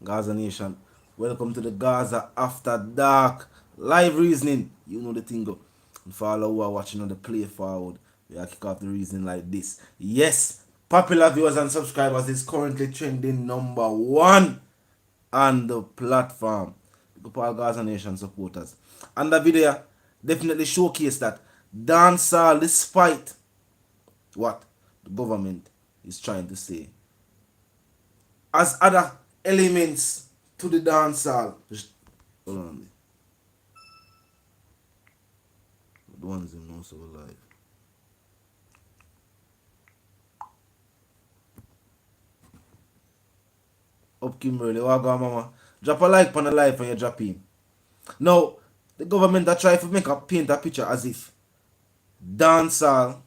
Gaza Nation. Welcome to the Gaza After Dark live reasoning. You know the thing go. And for all who are watching on the play forward, we are kick off the reasoning like this. Yes, popular viewers and subscribers is currently trending number one on the platform. Look up all Gaza Nation supporters. And the video definitely showcase that dancehall, despite what the government is trying to say, as other elements to the dancehall. Just hold on. The ones in also alive. Up Kimberly, what go on, mama? Drop a like on the live when you drop in. Now, the government are trying to paint a picture as if dancehall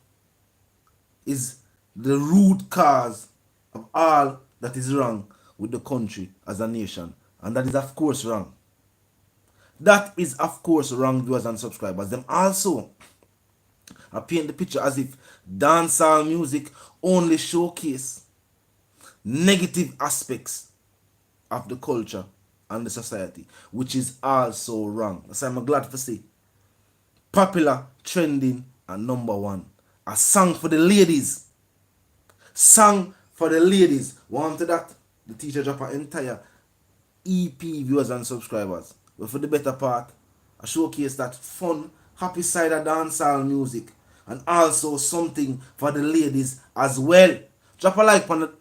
is the root cause of all that is wrong with the country as a nation. And that is of course wrong. That is of course wrong, viewers and subscribers. Them also paint the picture as if dancehall music only showcase negative aspects of the culture and the society, which is also wrong. So I'm glad to say popular, trending, and number one. A song for the ladies. Song for the ladies. One to that, the teacher drop an entire EP, viewers and subscribers. But for the better part, I showcase that fun, happy side of dancehall music. And also something for the ladies as well. Drop a like on the...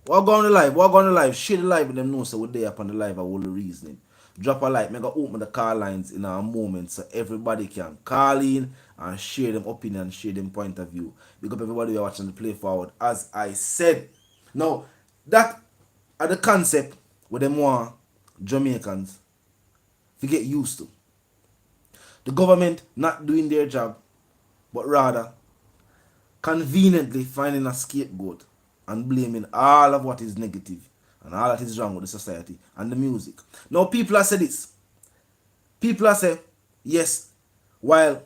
What go on the live? What go on the live? Share the live with them know so we're there upon the live. I will the reasoning. Drop a like. Make open the call lines in a moment so everybody can call in and share them opinion, share them point of view. Because everybody who are watching the play forward, as I said. Now, that are the concept where them want Jamaicans to get used to. The government not doing their job, but rather conveniently finding a scapegoat and blaming all of what is negative and all that is wrong with the society and the music. Now people are say this. People are say, yes, while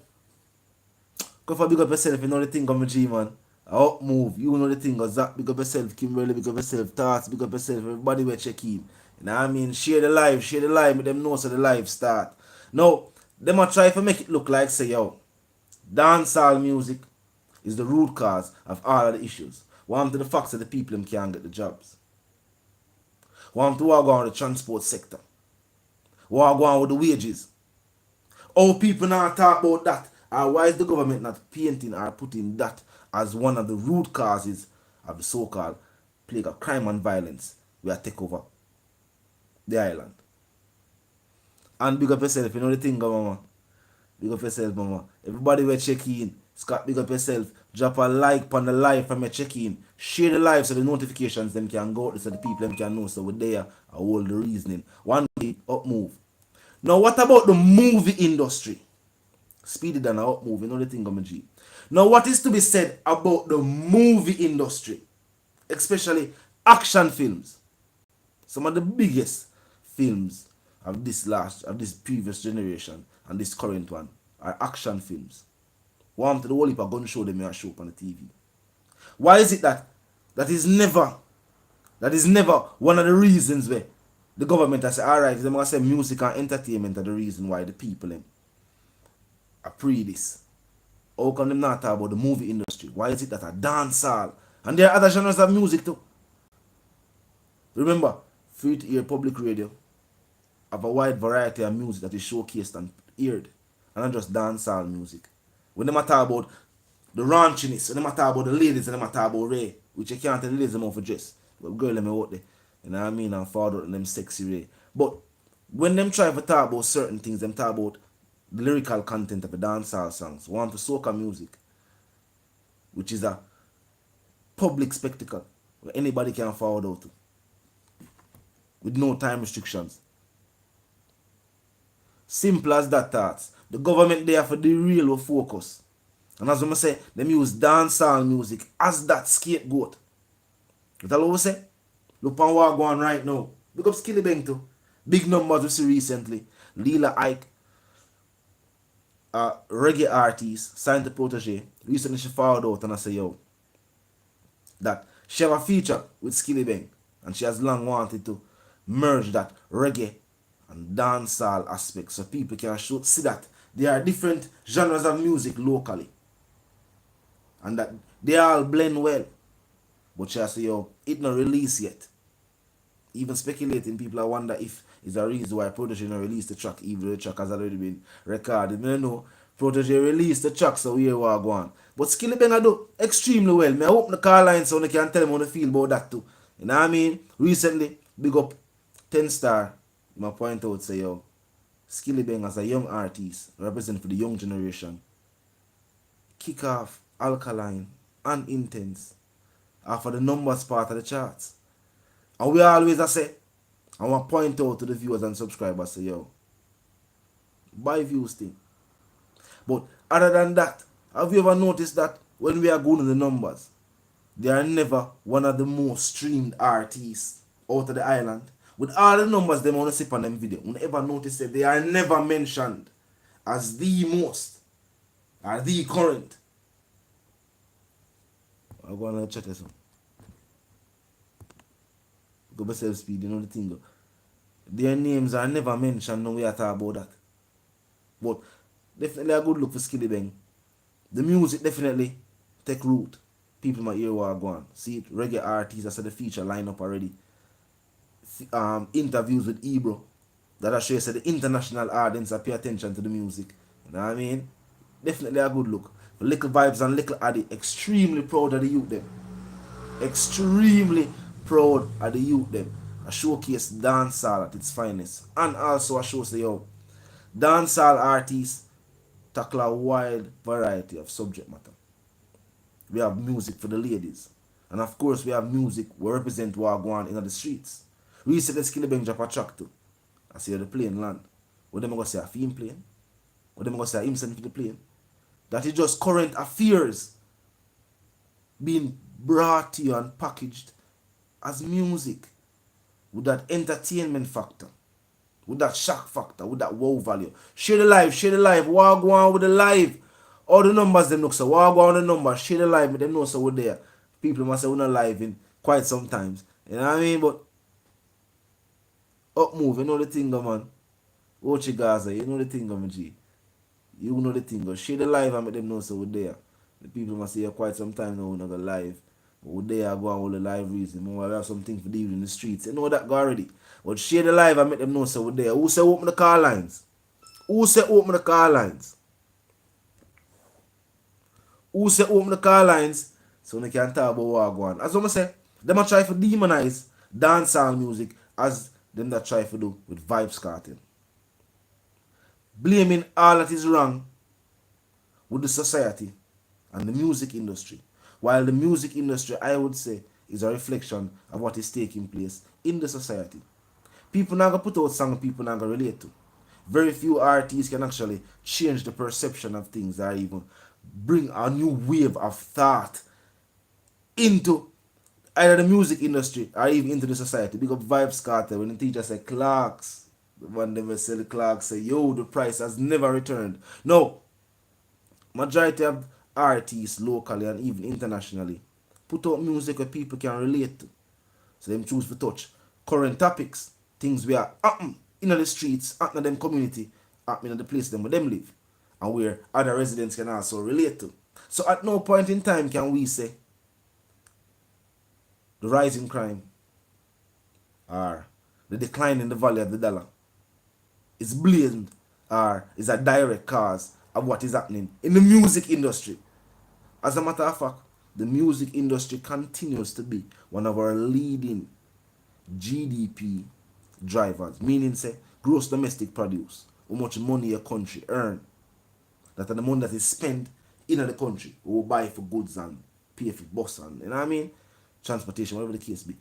go for big up yourself, you know the thing of my G man. Up move, you know the thing of Zach, big up yourself, Kimberly, big up yourself, Thoughts, big up yourself, everybody will check in. You know what I mean? Share the live, make them know so the live start. Now, them are try to make it look like say, yo, dancehall music is the root cause of all of the issues. One to the facts that the people them can't get the jobs. One to what go on with the transport sector. What go on with the wages. How people not talk about that. And why is the government not painting or putting that as one of the root causes of the so-called plague of crime and violence we are take over the island. And big up yourself, you know the thing, mama. Big up yourself, mama. Everybody will check in. Scott, big up yourself. Drop a like on the live from your check-in. Share the live so the notifications them can go out so the people them can know so we're there. I hold the reasoning. One day, up move. Now what about the movie industry? Speedy than a up move, you know the thing, G. Now what is to be said about the movie industry? Especially action films. Some of the biggest films of this previous generation and this current one are action films. One to the whole heap of gun show them here show up on the TV. Why is it that is never one of the reasons where the government has said, alright, they're going to say music and entertainment are the reason why the people them are pre this. How come them not talk about the movie industry? Why is it that a dancehall and there are other genres of music too? Remember, free to hear public radio have a wide variety of music that is showcased and aired, and not just dancehall music. When they talk about the raunchiness, when they talk about the ladies, and they talk about Ray, which you can't tell the ladies them out for dress. But girl them out there, you know what I mean, and forward out them sexy Ray. But when them try to talk about certain things, them talk about the lyrical content of the dancehall songs. One for soca music, which is a public spectacle where anybody can forward out to, with no time restrictions. Simple as that, Thoughts. The government there for the real focus. And as I say, them use dancehall music as that scapegoat. That's all I say. Look on what going on right now. Big up Skillibeng too. Big numbers we see recently. Lila Ike, a reggae artist, signed to Protege. Recently she followed out and I say, yo, that she have a feature with Skillibeng and she has long wanted to merge that reggae and dancehall aspect so people can see that there are different genres of music locally and that they all blend well. But you say, yo, it not released yet. Even speculating, people I wonder if it's a reason why Protege not released the track, even though the track has already been recorded. I don't know. Protege released the track, so here we are going. But Skillibeng I do extremely well. I open the car line so they can tell me how they feel about that too. You know what I mean? Recently, big up 10 Star. My point out say, yo, Skillibeng as a young artist, represent for the young generation. Kick off, alkaline, and intense. Are for the numbers part of the charts. And we always say, I want to point out to the viewers and subscribers, say, yo, buy views thing. But other than that, have you ever noticed that when we are going to the numbers, they are never one of the most streamed artists out of the island? With all the numbers they want to see on them video, you ever notice that they are never mentioned as the most, or the current. I'm going to check this one. Go by self speed, you know the thing. Their names are never mentioned, no we are talking about that. But definitely a good look for Skillibeng. The music definitely take root. People might hear what are going. See it, reggae artists, I said the feature lineup already. Interviews with Ebro. That I show you said the international audience pay attention to the music. You know what I mean? Definitely a good look. For Little Vybz and Little Addy, extremely proud of the youth them. Extremely proud of the youth them. I showcase dancehall at its finest. And also I show say, yo, dancehall artists tackle a wide variety of subject matter. We have music for the ladies. And of course we have music we represent what go on in the streets. Recently Skillibeng drop a track too. I see the plane land. What them gonna say a film plane? What them gonna say him send for the plane? That is just current affairs being brought to you and packaged as music with that entertainment factor, with that shock factor, with that wow value. Share the live, what go on with the live. All the numbers them look so what go on with the numbers, share the live, but them know so we're there. People must say we're not live in quite sometimes. You know what I mean? But up move, you know the thing man. Watch Gaza, you know the thing man G. You know the thing. Share the live and make them know so we're there. The people must say quite some time now we're not going live. But we're there go on with the live reason. We have something for deal in the streets. You know that go already. But share the live and make them know so we're there. Who say open the car lines? Who say open the car lines? Who say open the car lines so they can talk about what go on? As I say, them a try to demonize dancehall music as them that try to do with Vybz Kartel. Blaming all that is wrong with the society and the music industry. While the music industry, I would say, is a reflection of what is taking place in the society. People not gonna put out songs people not gonna relate to. Very few artists can actually change the perception of things or even bring a new wave of thought into either the music industry or even into the society. Big up Vybz Kartel when the teacher say Clarks. The one never sell the Clarks say, yo, the price has never returned. No. Majority of artists locally and even internationally put out music where people can relate to. So them choose to touch current topics, things we are happen in the streets, happen in them community, happen in the place them where them live, and where other residents can also relate to. So at no point in time can we say the rise in crime or the decline in the value of the dollar is blatant or is a direct cause of what is happening in the music industry. As a matter of fact, the music industry continues to be one of our leading GDP drivers, meaning say gross domestic produce, how much money a country earn, that are the money that is spent in the country, who buy for goods and pay for bus and, you know what I mean, transportation, whatever the case be.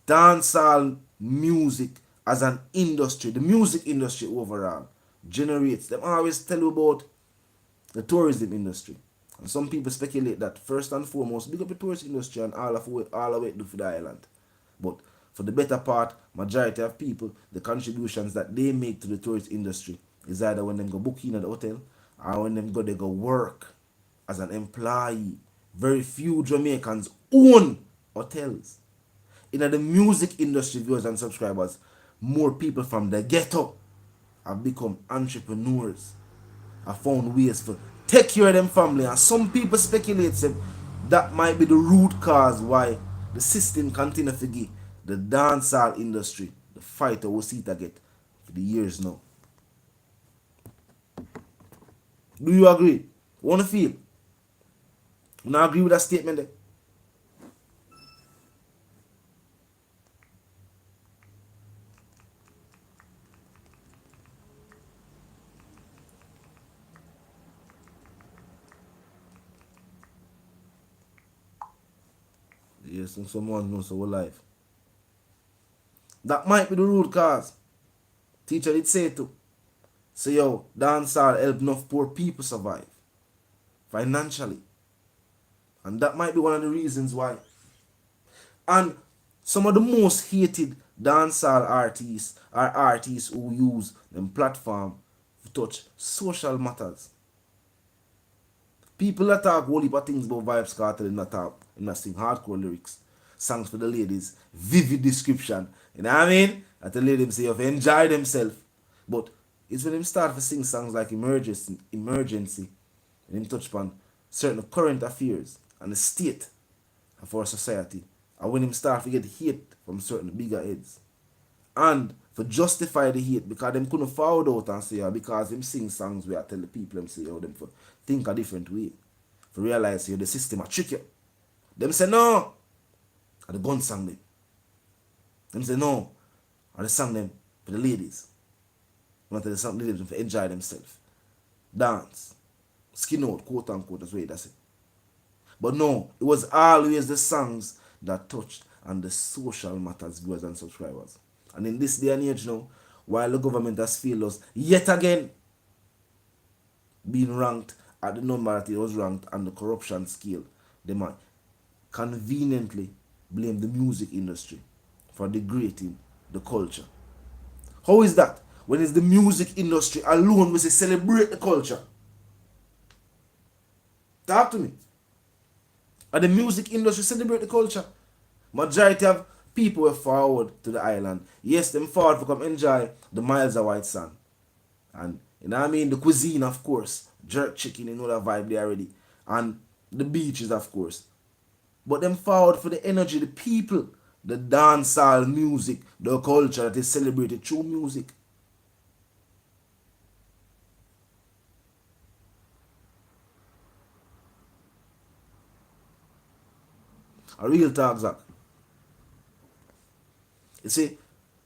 Dancehall music as an industry, the music industry overall, generates, them always tell you about the tourism industry. And some people speculate that first and foremost, big up the tourist industry and all the way do for the island. But for the better part, majority of people, the contributions that they make to the tourist industry is either when them go book in at the hotel or when they go work as an employee. Very few Jamaicans own hotels. In the music industry, viewers and subscribers, more people from the ghetto have become entrepreneurs. Have found ways to take care of them family. And some people speculate say that might be the root cause why the system continue to give the dancehall industry the fight we see it get for the years now. Do you agree? Wanna feel? You not agree with that statement there? Yes, and someone knows our life. That might be the root cause. Teacher did say too. So yo, dancehall help enough poor people survive financially. And that might be one of the reasons why. And some of the most hated dancehall artists are artists who use them platform to touch social matters. People that talk whole heap of things about Vybz Kartel in that talk, in that sing hardcore lyrics, songs for the ladies, vivid description. You know what I mean? That the ladies say if enjoy themselves. But it's when them start to sing songs like emergency, and them touch upon certain current affairs and the state of our society. And when him start to get hate from certain bigger heads. And for justify the hate because them couldn't forward out and say because them sing songs where I tell the people them say them for think a different way. For realize the system a trick you. Them say no. And the gun song them. Them say no. And the song them for the ladies. Want to tell the song ladies for enjoy themselves. Dance. Skin out, quote unquote, that's what that's it. But no, it was always the songs that touched on the social matters, viewers and subscribers. And in this day and age now, while the government has failed us yet again, being ranked at the number that it was ranked on the corruption scale, they might conveniently blame the music industry for degrading the culture. How is that? When it's the music industry alone we say celebrate the culture. Talk to me. And the music industry celebrate the culture. Majority of people were forward to the island. Yes, them forward to come enjoy the miles of white sand. And you know what I mean? The cuisine, of course. Jerk chicken, you know that vibe there already. And the beaches, of course. But them forward for the energy, the people, the dancehall music, the culture that is celebrated through music. A real talk, Zach. You see,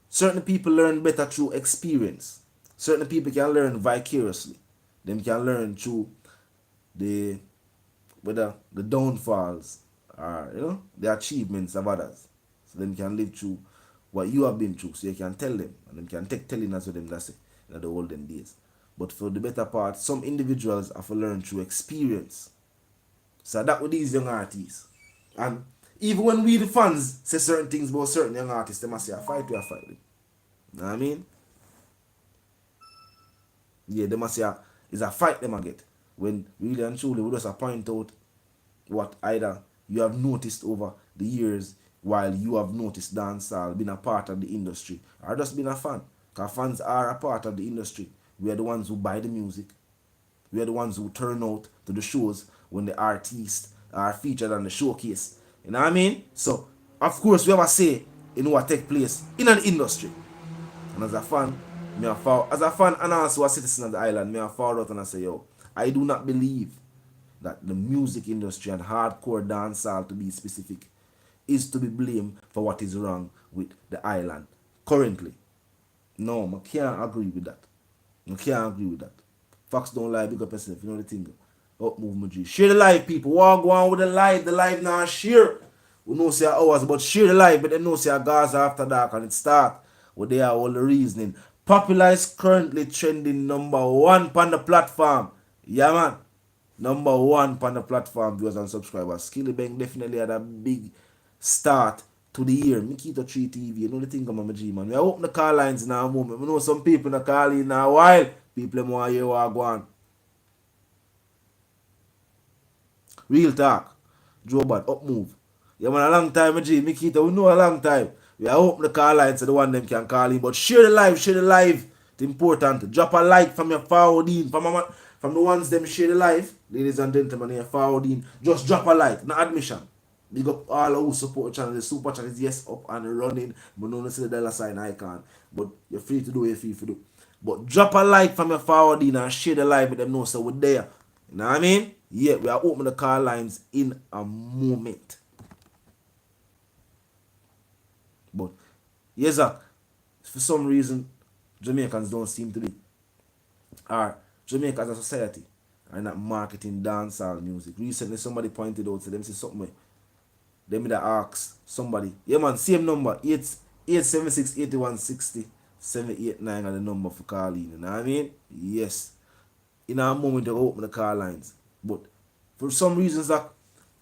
certain people learn better through experience. Certain people can learn vicariously. Them can learn through the whether the downfalls or the achievements of others. So them can live through what you have been through. So you can tell them and them can take telling us what them that's it in the olden days. But for the better part, some individuals have to learn through experience. So that with these young artists. And even when we the fans say certain things about certain young artists, they must say a fight we are fighting. You know what I mean? Yeah, they must say it's a fight them I get. When really and truly we just point out what either you have noticed over the years while you have noticed dancehall, been a part of the industry, or just been a fan. Because fans are a part of the industry. We are the ones who buy the music. We are the ones who turn out to the shows when the artists are featured on the showcase. You know what I mean? So, of course, we have a say in what take place in an industry. And as a fan, as a fan and also a citizen of the island, me I fall out and I say, yo, I do not believe that the music industry and hardcore dancehall, to be specific, is to be blamed for what is wrong with the island currently. No, I can't agree with that. I can't agree with that. Facts don't lie, big up yourself, you know the thing. Up move my G. Share the live, people. Walk on with the live now share. We know say hours, but share the live, but they know say Gaza after dark and it start. Well, they are all the reasoning. Popular is currently trending #1 on the platform. Yeah, man. #1 on the platform, viewers and subscribers. Skillibeng definitely had a big start to the year. Me keep the 3 TV. You know the thing about my G, man. We open the call lines now a moment. We know some people in the call in now a while. People want to hear what go on. Real talk. Joe Bad, up move. Yeah, man, a long time, G. Mikita, we know a long time. We are open the call line so the one them can call in. But share the live, share the live. It's important. Drop a like from your forward in. From the ones them share the live. Ladies and gentlemen, here forward in. Just drop a like, no admission. Big up all who support the channel. The super channel is yes up and running. But no see the dollar sign icon. But you're free to do what you're free to do. But drop a like from your forward in and share the live with them know so we're there. You know what I mean? Yeah, we are opening the call lines in a moment. But yes, sir, for some reason, Jamaicans don't seem to be, or Jamaica as a society, are not marketing dancehall music. Recently, somebody pointed out to them, say something. Them that ask somebody, yeah man, same number, 876 8160 789 are the number for calling. You know what I mean? Yes. In a moment, they open the call lines. But for some reasons, that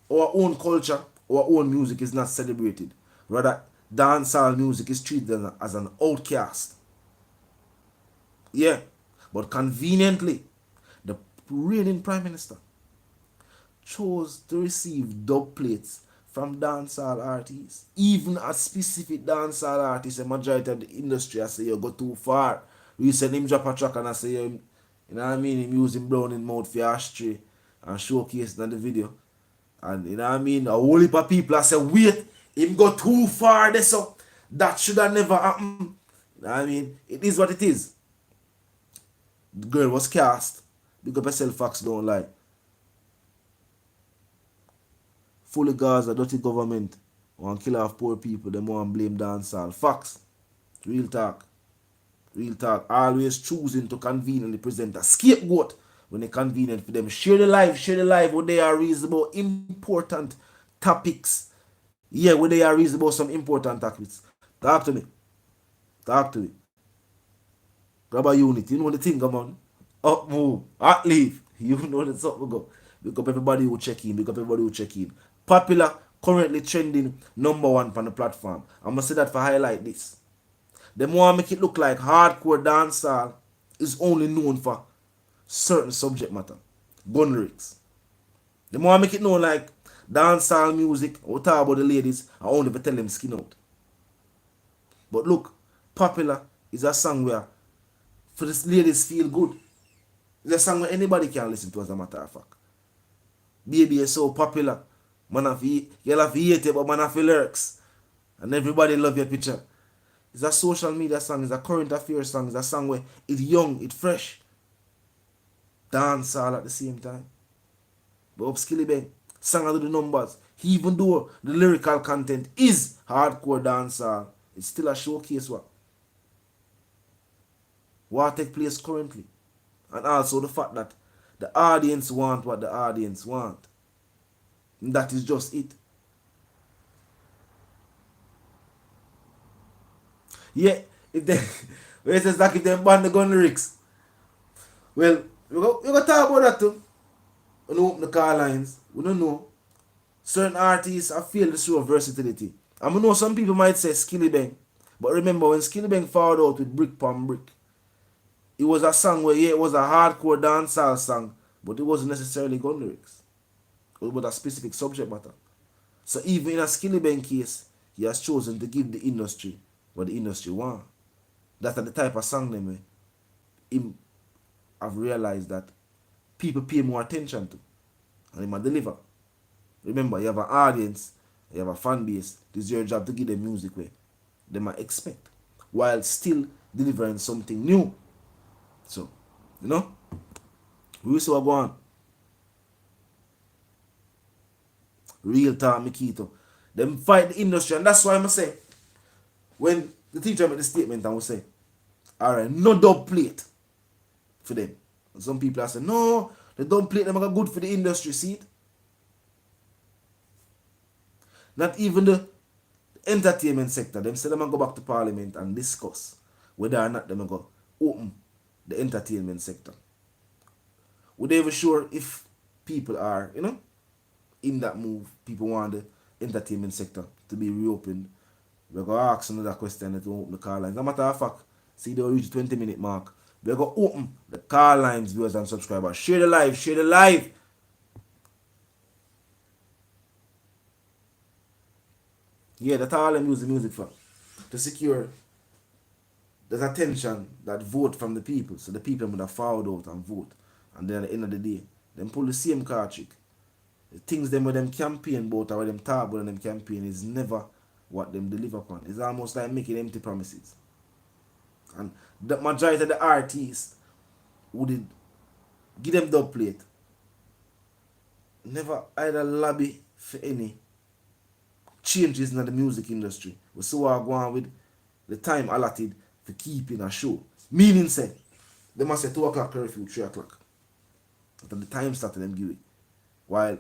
our own culture, our own music is not celebrated. Rather, dancehall music is treated as an outcast. Yeah. But conveniently, the reigning Prime Minister chose to receive dub plates from dancehall artists. Even a specific dancehall artist, a majority of the industry, I say you go too far. Recently, him drop a track and I say, you know what I mean, him using brown in mouth for ashtray and showcasing on the video. And you know what I mean, a whole heap of people I say, wait, him go too far there, so that should have never happened. You know what I mean, it is what it is. The girl was cast. Because yourself, facts don't lie. Fully Gaza, dirty government, want kill off poor people, them want blame dancehall. Facts. Real talk. Real talk. Always choosing to conveniently present a scapegoat when it's convenient for them. Share the live when they are reasonable, important topics. Yeah, when they are reasonable, some important topics. Talk to me. Talk to me. Grab a unit. You know the thing, come on. Up move. At leave. You know the something go. Pick up everybody who check in. Pick up everybody who check in. Popular, currently trending #1 on the platform. I'm gonna say that for highlight this. Them want to make it look like hardcore dancehall is only known for certain subject matter. Gun lyrics. Them want to make it known like dancehall music, or talk about the ladies, I only tell them skin out. But look, Popular is a song where for the ladies feel good. It's a song where anybody can listen to, as a matter of fact. Baby is so popular. Man have you'll have hate it, but man have lyrics. And everybody love your picture. It's a social media song, it's a current affairs song, it's a song where it's young, it's fresh. Dance all at the same time. But up Skillibeng, song out of the numbers. Even though the lyrical content is hardcore dancehall, it's still a showcase what take place currently. And also the fact that the audience want what the audience want. And that is just it. Yeah, if they where it says like if they ban the gun lyrics. Well, we go talk about that too. We don't open the car lines. We don't know. Certain artists have failed to show versatility. And we know some people might say Skillibeng. But remember when Skillibeng found out with Brick Pam Brick, it was a song where it was a hardcore dancehall song, but it wasn't necessarily gun lyrics. It was a specific subject matter. So even in a Skillibeng case, he has chosen to give the industry what the industry want. That's the type of song them him have realized that people pay more attention to. And he might deliver. Remember, you have an audience, you have a fan base. This is your job to give them music where they might expect, while still delivering something new. So, you know, we see what go on. Real talk, Mikito. Them fight the industry, and that's why I'm say, when the teacher made the statement and we say, alright, no dub plate for them. And some people are saying, no, the dub plate them are good for the industry, see it? Not even the entertainment sector. Them say them go back to parliament and discuss whether or not them go open the entertainment sector. Would they ever sure if people are, you know, in that move, people want the entertainment sector to be reopened? We're going to ask another question to open the car lines. As a matter of fact, see they reach 20-minute mark. We're going to open the car lines, viewers and subscribers. Share the live, share the live. Yeah, that's all them use the music for. To secure that attention, that vote from the people. So the people would have followed out and vote. And then at the end of the day, them pull the same card trick. The things them with them campaign about or with them talk about in them campaign is never what them deliver upon. It's almost like making empty promises. And the majority of the artists would give them dub plate. Never either lobby for any changes in the music industry. We see what go on with the time allotted for keeping a show. Meaning say, they must say 2 o'clock curfew, 3 o'clock. After the time started them give it. While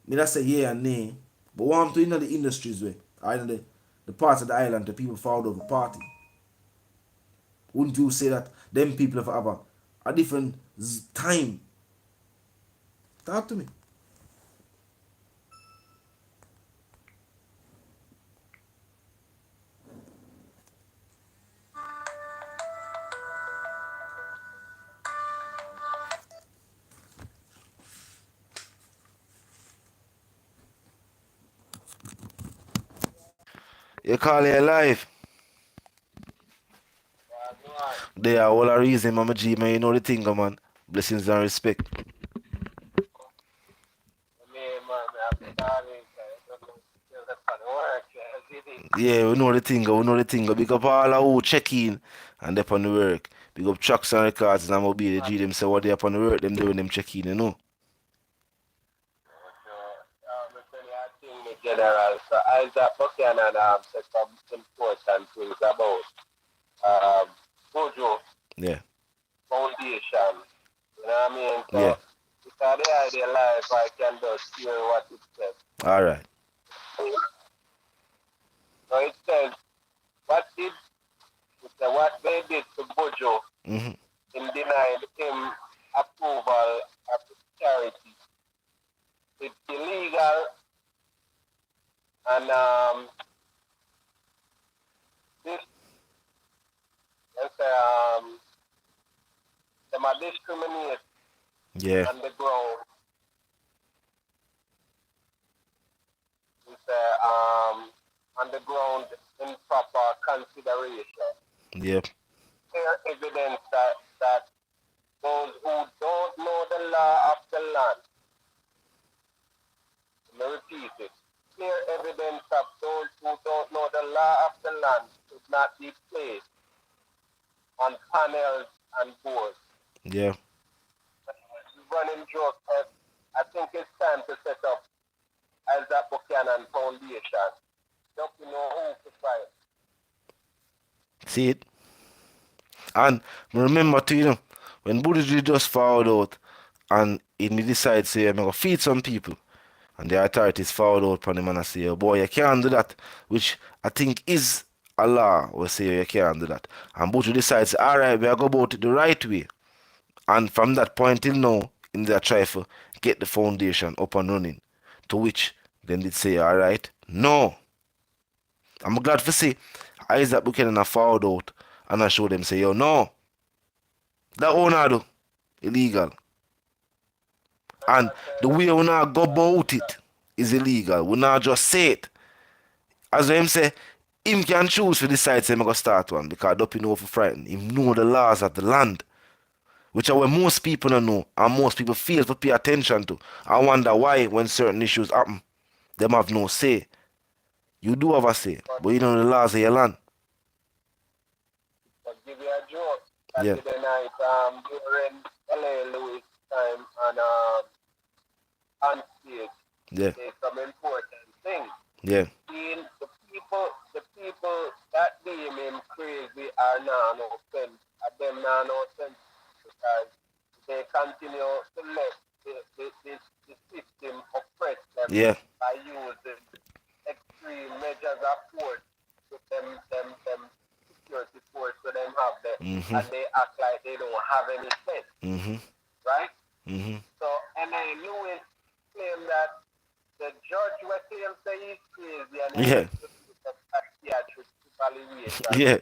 me that say yeah and nay, but what I'm doing in the industries where, or in the parts of the island the people found over party. Wouldn't you say that them people have a different time? Talk to me. You call it life. They are all a reason, Mama G, man. You know the thing, man. Blessings and respect. Yeah, we know the thing, we know the thing. Big up all who check in and they up on the work. Big up trucks and records and I'm be the G them say what they up on the work, them doing them check in, you know. General, so Isaac Buchanan said some important things about Bojo Yeah. Foundation. You know what I mean? So, Yeah. because the idea life, I can just hear what it says. All right. So it says, what they did to Bojo Mm-hmm. in denying him approval of the charity, it's illegal and this them are discriminate Yeah. on the ground with on the ground improper consideration. Yep. Clear evidence that those who don't know the law of the land, let me repeat it, clear evidence of those who don't know the law of the land should not be placed on panels and boards. Yeah. Running joke, I think it's time to set up Isaac Buchanan Foundation. Don't you know who to fight? See it? And remember to when Buddha just found out and he decides say I'm gonna feed some people and the authorities found out upon him and I say, oh, boy, you can't do that, which I think is a law will say you can't do that. And Buddha decides, alright, we are go about it the right way. And from that point till now, in their try to get the foundation up and running. To which then they say, alright, no. I'm glad to see Isaac Buchanan have found out and I show them say, yo, no. That owner do illegal. And the way we not go about it is illegal. We not just say it. As him say, him can choose to decide say I'm gonna start one because don't know for frightened. Him know the laws of the land. Which are what most people don't know and most people fail to pay attention to. I wonder why when certain issues happen, them have no say. You do have a say, but you know the laws of your land. I'll give you a joke. Yeah. Saturday night, during LA Lewis time and on stage, Yeah. there's some important things. Yeah. Seeing the people that deem him crazy are now no sense. Them now no sense because they continue to let the system oppress them Yeah. by using extreme measures of force with them security force so them have them and they act like they don't have any sense. Mm-hmm. Right? Mm-hmm. So L.A. Lewis claimed that the judge was saying say he's crazy and he Yeah. has to do some psychiatric evaluation. Yeah.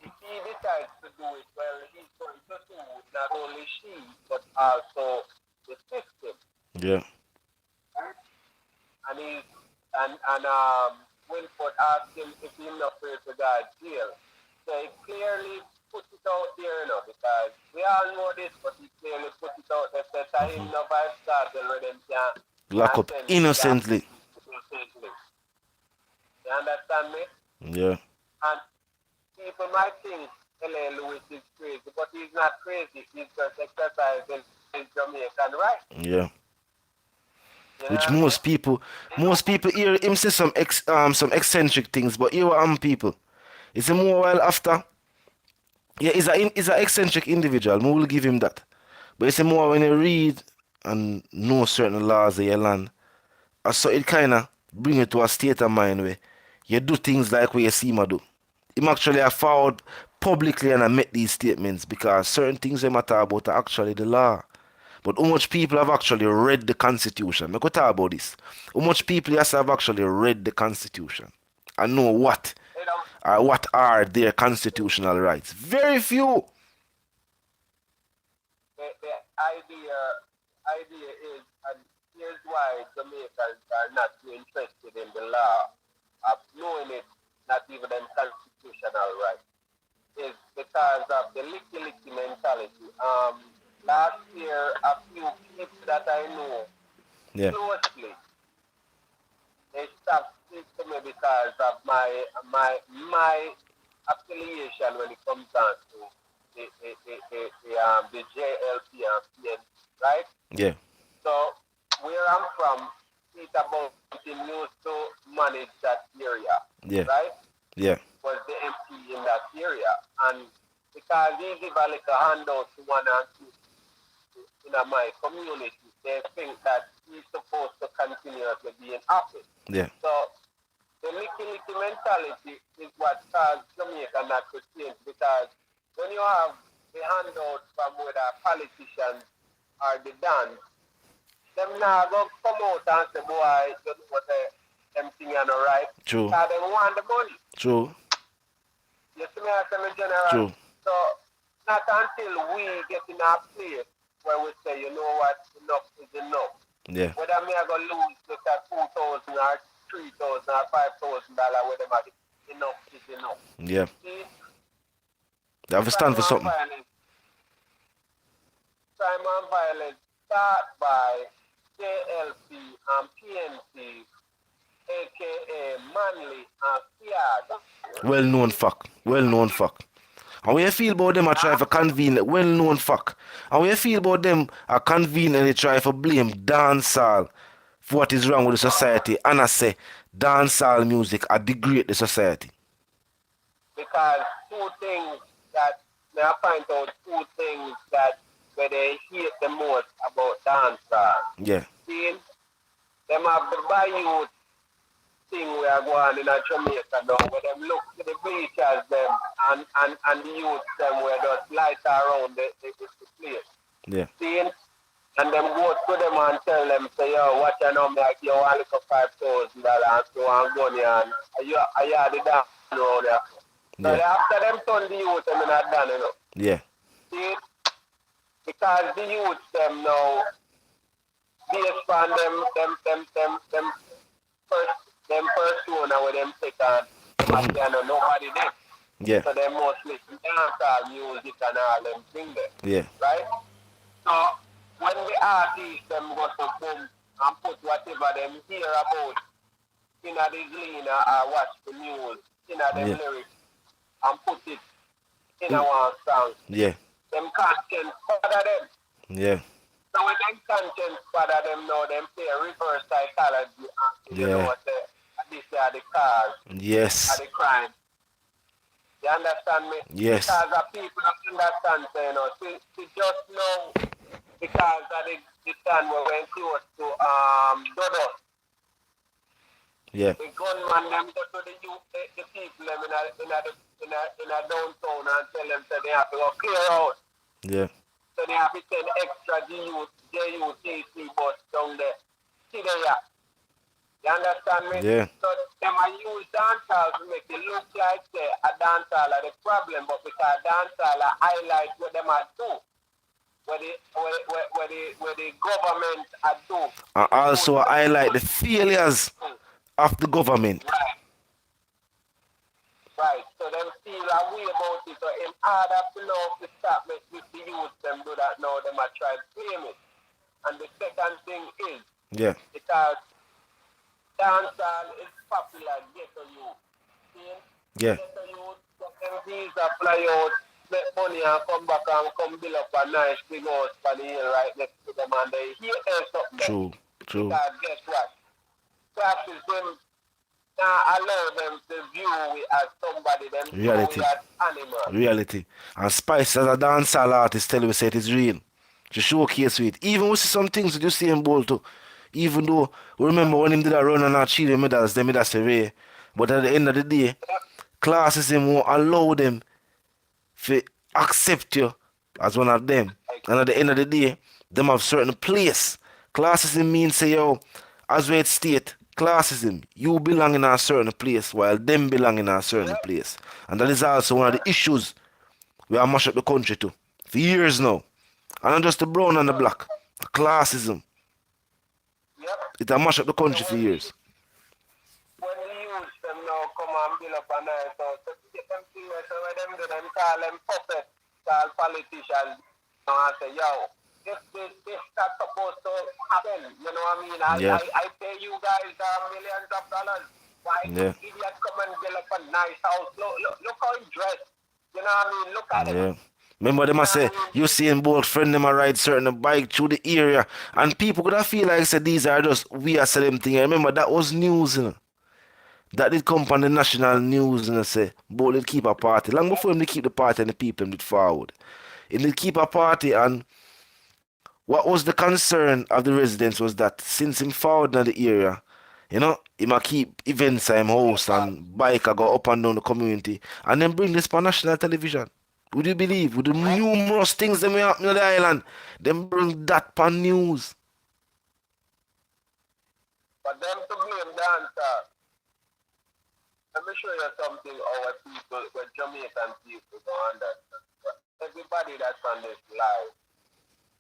If he decides to do it, well, he's going to sue not only she, but also the system. Yeah. Right? And he's and Winford asked him if he's not afraid to go to jail. So he clearly put it out there, because we all know this, but he clearly put it out there that him no Vybz Kartel where them Lock can up send innocently. innocently. You understand me? Yeah. And people might think L.A. Lewis is crazy, but he's not crazy. He's just exercising his Jamaican right. Yeah. You know Which what I mean? most people hear him say some eccentric things, but here are people. It's a more while after. Yeah, he's a eccentric individual. We will give him that. But it's a more when you read and know certain laws of your land, so it kind of bring you to a state of mind where you do things like what you see him do. Him actually have forward publicly and I make these statements because certain things they matter about are actually the law. But how much people have actually read the Constitution? I could talk about this. How much people yes have actually read the Constitution and know what are their constitutional rights? Very few. The idea is, and here's why Jamaicans are not too interested in the law of knowing it, not even them constitutional rights, is because of the licky mentality. Last year, a few people that I know Yeah. closely, they stopped speaking to me because of my affiliation when it comes down to the JLP and PNP, right? Yeah. So where I'm from, Peter Bunting used to manage that area, Yeah. right? Yeah. Was the MP in that area, and because he give a little handout to one and two in my community, they think that he's supposed to continuously be in office. Yeah. So the licky mentality is what caused Jamaica not to change, because when you have the handout from whether politicians or the dance, them now go come out and say, boy, you know what them thing are not right. True. Because they want the money. True. You see me as a general? True. So not until we get in a place where we say, you know what, enough is enough. Yeah. Whether me I go lose like $2,000 or $3,000 or $5,000, whatever, enough is enough. Yeah. See? They have to stand for something. Crime and violence start by JLP and PNC, aka Manly and Fiat. Well known fact. Well known fact. How you feel about them are trying to convene well known fact. How you feel about them are convene and they try to blame dancehall for what is wrong with the society, and I say dancehall music are degrade the society. Because two things that I find out two things that where they hate the most about dancehall. Yeah. See, them have the bayou thing we are going in Jamaica now, where them look to the bleachers them and the youth them where just light around the place. Yeah. See, and them go to them and tell them, say, yo, what you know, like you want to $5,000 and so on, money and you are the dance around there. So after them turn the youth, them not done, Yeah. See, because the youth them now, based on them first one where them second, but they know nobody there. Yeah. So they mostly dancehall music and all them things there. Yeah. Right? So when the artists them go to boom and put whatever them hear about in the lean or watch the news, in them lyrics and put it in our song. Yeah. Them content bother them. Yeah. So when them content bother them now, them play reverse psychology and you know what this are the cause. Yes. Are the crime. You understand me? Yes. Because the people understand, to just know because of the time we went close to Gov't. Yeah. The gunman them go to the youth, the people them in a downtown and tell them that they have to go clear out. Yeah. So they have to send extra JUTC bus down there. See there. You understand me? Yeah. So them are use dancehall to make it look like a dancehall are the problem, but because dancehall highlight what them are do. Where the government are do. And also highlight the failures of the government. Right. Right. So them feel a way about it. So in order to know to stop make with the youth them do that now, them are trying to claim it. And the second thing is Yeah. because dancehall is popular ghetto youth. See? Yeah. Ghetto youth get them visa fly out, make money and come back and come build up a nice big house for the hill right next to them and they hear something there. True. True. Because guess what? Classism now allow them to view we as somebody, them view Reality. we as animals. Reality. And Spice as a dancehall artist tell you say it is real. To showcase it. Even we see some things that you see in Bowl too. Even though we remember when him did that run and achieve the medals, them medals say Ray. But at the end of the day, classism won't allow them to accept you as one of them. And at the end of the day, them have certain place. Classism means say yo, as we state, classism, you belong in a certain place while them belong in a certain place. And that is also one of the issues we have mashed up the country too. For years now. And not just the brown and the black. Classism. Yep. It has mashed up the country for years. When the youth them now come and build up a nice house, so to get them serious, so when them do them call them puppets, call politicians, and say, yo, this not supposed to happen, you know what I mean? Yeah. I pay you guys millions of dollars. Why Yeah. this idiot come and build up a nice house? Look how he dressed. You know what I mean? Look at him. Yeah. Remember them I say, you seeing both friend them a ride certain bike through the area and people could have feel like say these are just we are selling thing. I remember that was news, you know. That did come on the national news, you know, say, both did keep a party. Long before him they keep the party and the people them did forward. It did keep a party and what was the concern of the residents was that since him forward in the area, you know, he might keep events at him house and bike a go up and down the community and then bring this for national television. Would you believe? With the numerous things that may happen on the island, them bring that pan news. But them to blame dancer. Let me show you something our people, the Jamaican people don't understand. Everybody that's on this live,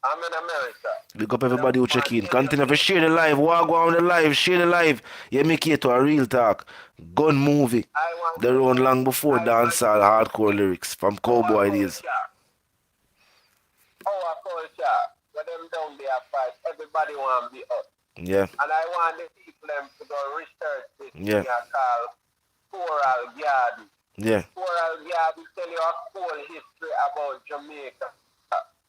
I'm in America. Big up everybody who check in. Continue to share the live. Walk on the live. Share the live. You make it to a real talk. Gun movie. They run long before dancehall hardcore lyrics from cowboy days. Our culture, when them down there fight, everybody want to be up. Yeah. And I want the people them to go research this Yeah. thing I call choral garden. Yeah. Choral garden tell you a whole history about Jamaica.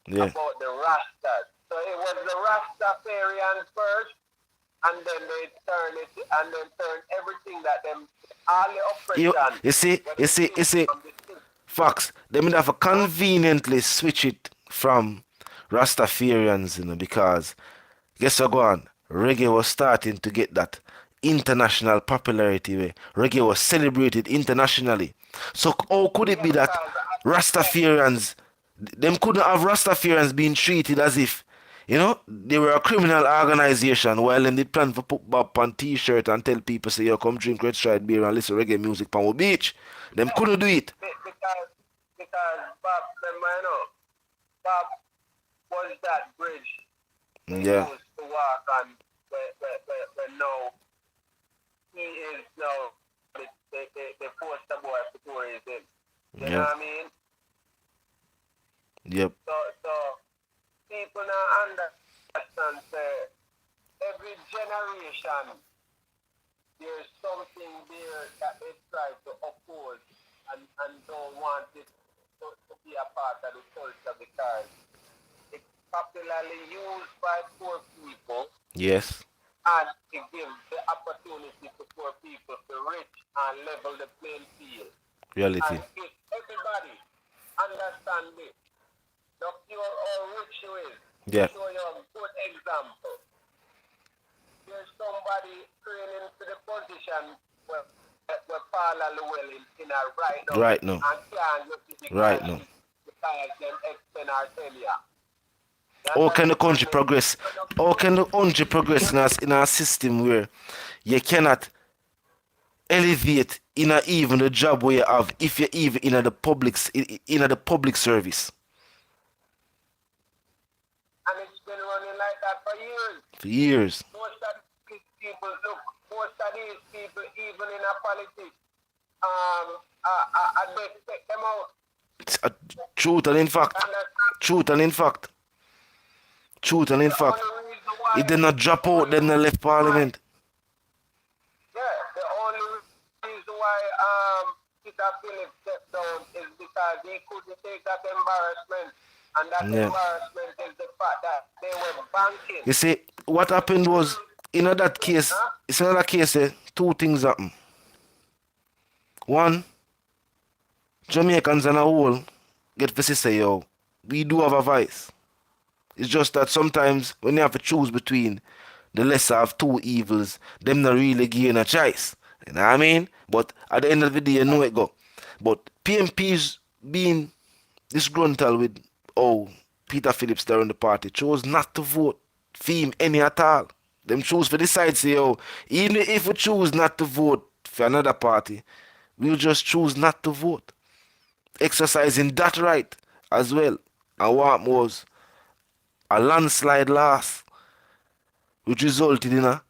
Yeah. About the Rastas. So it was the Rastafarians first, and then they turn everything that them all the oppression. You see, facts. They may have to conveniently switch it from Rastafarians, you know, because guess what go on? Reggae was starting to get that international popularity where reggae was celebrated internationally. So how could it be that Rastafarians them couldn't have Rastafarians being treated as if, you know, they were a criminal organization while them did plan for put Bob on t-shirt and tell people say, yo, come drink red stripe beer and listen reggae music on beach. Them couldn't do it. Because Bob, you know, Bob was that bridge they Yeah. used to walk on where now he is now the poster boy for tourism. You know what I mean? Yep. So people now understand say every generation there's something there that they try to oppose and don't want it to be a part of the culture because it's popularly used by poor people Yes. and it gives the opportunity to poor people to reach and level the playing field. Reality. And if everybody understand this, the pure how rich you is, Yeah. show you a good example. There's somebody training to the position where Paula Llewellyn in a right now. And can't get it because them extend our tenure. How can the country progress? How can the country progress in a system where you cannot elevate in a even the job where you have if you're even in the public service? And it's been running like that for years. For years. Most of these people, look, most of these people, even in a politics, they take them out. It's a truth and in fact. Truth and in fact. Truth and in fact. If they not drop out, then they left parliament. Yeah, the only reason why Peter Phillips stepped down is because he couldn't take that embarrassment. And that embarrassment is the fact that they were banking. You see, what happened was, in that case, it's another case, two things happen. One, Jamaicans on a whole get to say, yo, we do have a voice. It's just that sometimes when you have to choose between the lesser of two evils, them not really giving a choice. You know what I mean? But at the end of the day, you know it go. But PMP's being disgruntled with, Peter Phillips there in the party, chose not to vote for him any at all. Them choose for the side, say, even if we choose not to vote for another party, we'll just choose not to vote. Exercising that right as well. And what was a landslide loss, which resulted in him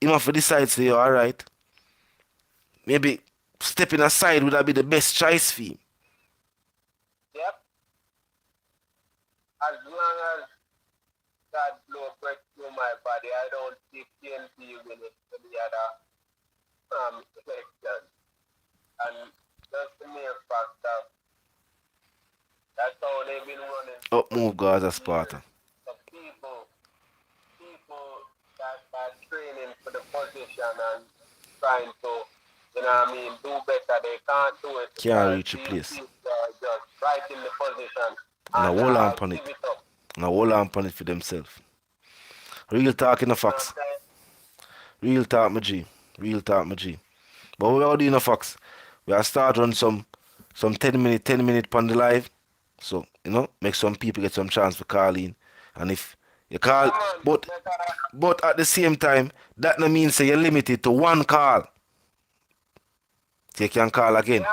have to decide, say, alright, maybe stepping aside would have been the best choice for him. Yep. As long as that blow breaks through my body, I don't see PNP winning any other election. And that's the mere fact that that's how they've been running. Up move Gaza Sparta. The people that are training for the position and trying to, you know what I mean, do better, they can't do it. Can't reach a place. Just right in the position. Now hold on upon it. Now hold on upon it for themselves. Real talk in the facts. Real talk, my G. Real talk, my G. But we are doing the facts. We are start on some 10 minute on the live. So, make some people get some chance for calling. And if you call, but at the same time, that no means say you're limited to one call. So you can call again.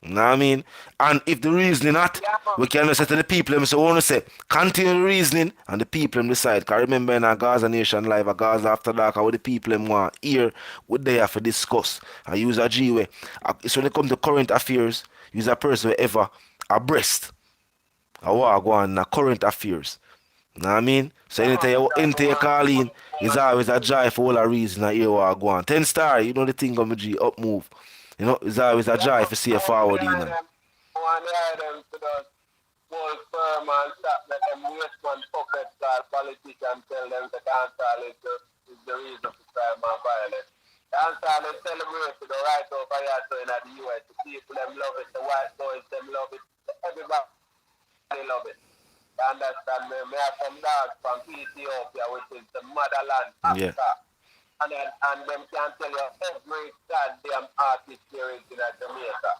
You know what I mean? And if the reasoning not, we can just say to the people, so we want to say, continue the reasoning, and the people them decide. Because remember in a Gaza Nation Live, a Gaza After Dark, how the people them want here, what they have to discuss. And use a G-way. So when it comes to current affairs, use a person who ever abreast of what go on in current affairs. You know what I mean? So anything you call in, is always a joy for all the reason I hear what go on. 10 star, you know the thing on my G, up move. It's always a joy for see a forward in. I want to hear them to the whole firm and stop let them waste man pockets or politicians tell them the dancehall is the reason for crime and violence. Dancehall is celebrated the right over here so in the US. The people them love it, the white boys them love it, everybody love it. You understand me? Me have some dogs from Ethiopia, which is the motherland, Africa. Yeah. And them can tell you every goddamn artist here is in Jamaica.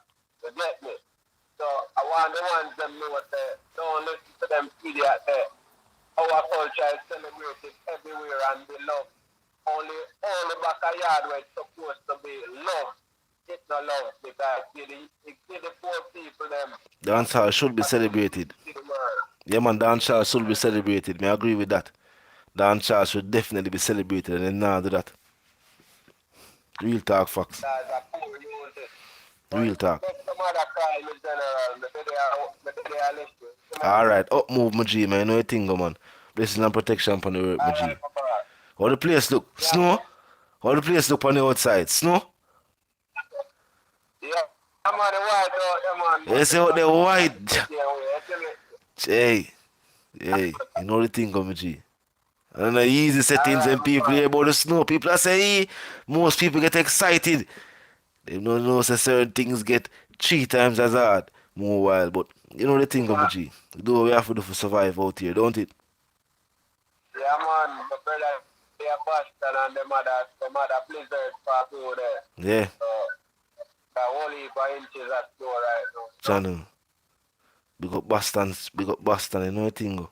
You get me? So I want the ones them know what they don't listen to them idiot there. Our culture is celebrated everywhere and be loved. Only backyard where it's supposed to be love. It's not love because it's the poor people them. Dancehall should be celebrated. Yeah man, dancehall should be celebrated. I agree with that. Dancehall should definitely be celebrated and then now do that. Real talk facts. Real talk. Alright, up move my G man, you know your thing go man. Blessing and protection upon the work my G. How the place look? Snow? How the place look on the outside? Snow? Yeah, I'm on the white out there man. You say out there white. Hey, you know the thing go my G. And the easy settings and people hear about the snow. People are saying, most people get excited. They don't know say certain things get 3 times as hard, more wild. But you know the thing, G. We do what we have to do for survive out here, don't it? Yeah, man. My brother, they are Boston and them other blizzard part over there. Yeah. So, the whole heap of inches of snow right now. Channel. Big up Boston, you know the thing go.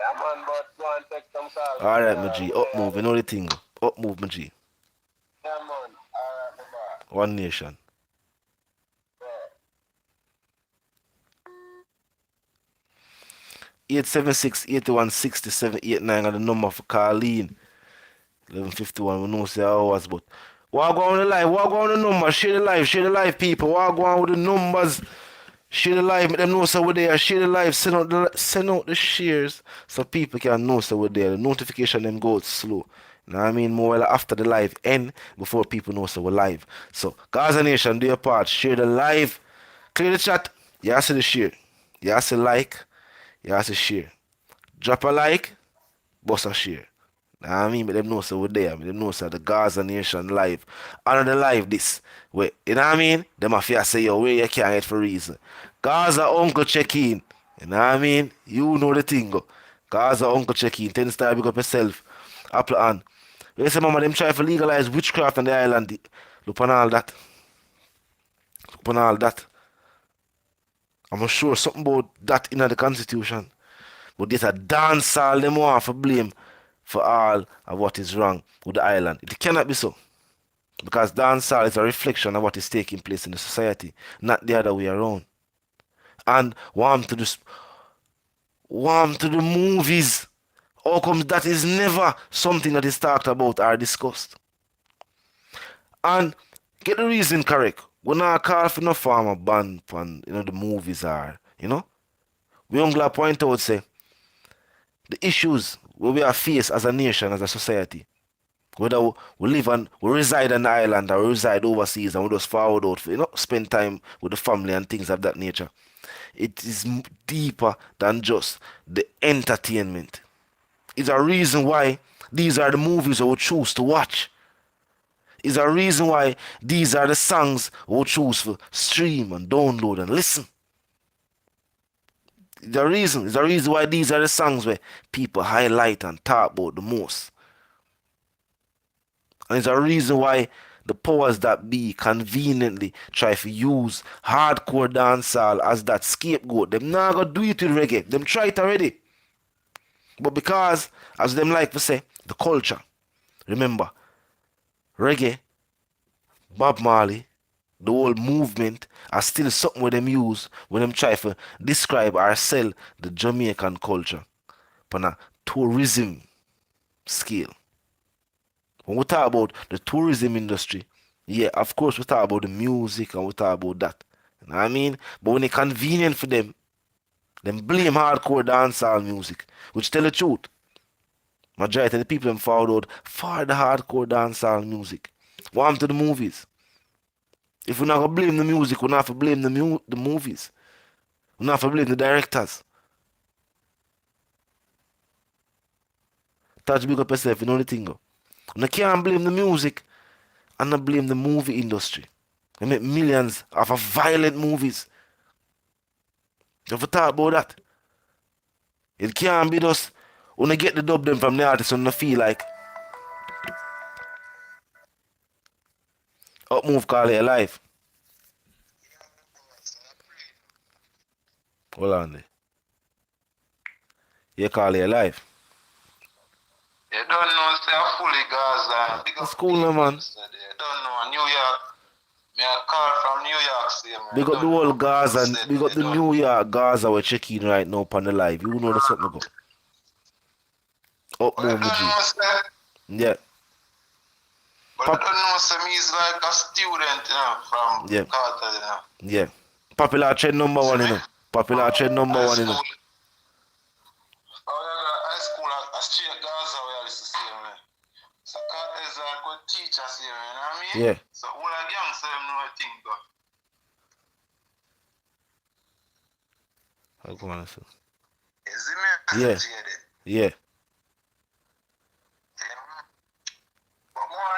Yeah, man, but go and take some calls. Alright, my G. Up move, you know the thing go. Up move, my G. Yeah, man. Alright, my boy. One nation. Yeah. 876-81-67-89 are the number for Carleen. 11:51, we know say hours, but what go on the live? What go on the numbers? Share the live, people. What go on with the numbers? Share the live, make them know so we're there. Share the live, send out the shares so people can know so we're there. The notification them go slow. You know what I mean? More like after the live end before people know so we're live. So Gaza Nation, do your part. Share the live. Clear the chat. You have to the share. You have to like. You have to share. Drop a like. Bust a share. Know what I mean? Make them know so we're there. Make them know so the Gaza Nation live. Another live this. Wait, you know what I mean? Them a fear say, yo, where you can't get for reason. Gaza uncle check in. You know what I mean? You know the thing go. Gaza uncle check in. 10 star, big up yourself. Apple on. You say, mama, them try to legalize witchcraft on the island. Look on all that. Look on all that. I'm not sure something about that in the constitution. But there's a dancehall them want for blame for all of what is wrong with the island. It cannot be so. Because dancehall is a reflection of what is taking place in the society, not the other way around. And warm to the movies. How come that is never something that is talked about or discussed? And get the reason correct. We're not call for no form of ban from the movies are, We only point out say the issues where we are faced as a nation, as a society. Whether we live and we reside on the island or we reside overseas and we just forward out for, spend time with the family and things of that nature. It is deeper than just the entertainment. It's a reason why these are the movies we choose to watch. It's a reason why these are the songs we choose to stream and download and listen. It's a reason why these are the songs where people highlight and talk about the most. And it's a reason why the powers that be conveniently try to use hardcore dancehall as that scapegoat. Them not gonna do it with reggae. Them try it already. But because, as them like to say, the culture. Remember, reggae, Bob Marley, the whole movement are still something where them use when them try to describe or sell the Jamaican culture on a tourism scale. When we talk about the tourism industry, yeah, of course we talk about the music and we talk about that. You know what I mean? But when it's convenient for them blame hardcore dancehall music, which tell the truth. Majority of the people them forward for the hardcore dancehall music. Want to the movies. If we're not gonna blame the music, we're not to blame the movies. We're not to blame the directors. Touch big up yourself, you know the thing go. You can't blame the music and not blame the movie industry. They make millions of violent movies. You have to talk about that. It can't be just when you get the dub them from the artist and you feel like up move call it life. Hold on there. You call it life. You don't know, say I'm fully Gaza. It's cool, no, man. You don't know, New York. Me a call from New York, say, man. Big up the whole Gaza and big up the New York Gaza we're checking right now upon the live. You know the something go. Up But you move don't G. know, say, Yeah. but you don't know, say, me is like a student, from Yeah. Kartel, Yeah. Popular trend number one, Popular trend number one, Oh, you got high school at straight Gaza, where I used to see, man. So Kartel is like good teachers here, man, you know what I mean? Yeah. So all the gangs them know a thing, though. How go on, sir? You see me? Yeah. Yeah. But more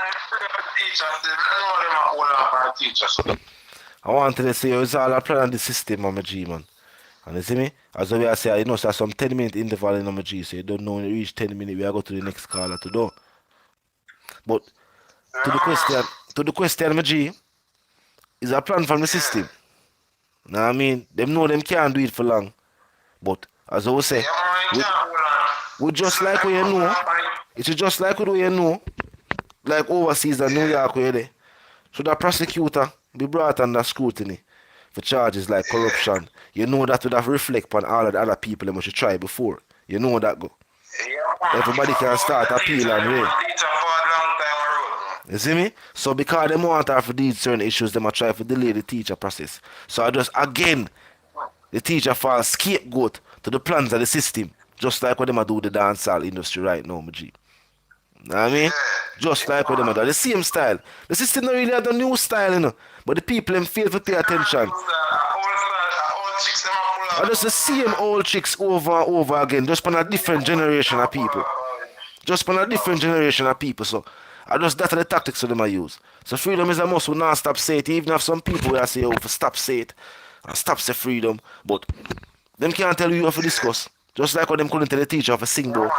teachers, they know them are all of our teachers. I wanted to say it's all a plan on the system, my G, man. And you see me? As I say, so some 10-minute interval in my G, so you don't know when you reach 10 minutes, we are go to the next caller to do. But to the question, my G, is a plan from the system. Now I mean, them know them can't do it for long. But as I was say, we just like what you know. It's just like what you know, like overseas and New York where they. So the prosecutor be brought under scrutiny for charges like corruption. You know that would have reflect on all of the other people that must try before. You know that go. Everybody can start appeal and rain. You see me? So because them want her for these certain issues, them a try to delay the teacher process. So I just again the teacher falls scapegoat to the plans of the system. Just like what them a do the dancehall industry right now, my G. Know what I mean? Just like what them a do. The same style. The system not really have the new style, you know. But the people them fail to pay attention. I just the same old tricks over and over again, just for a different generation of people. Just for a different generation of people. So I just that are the tactics of them I use. So freedom is a must. We not stop say it. Even if some people will say, oh, for stop say it and stop say freedom, but them can't tell you what to discuss. Just like what them couldn't tell the teacher for sing about.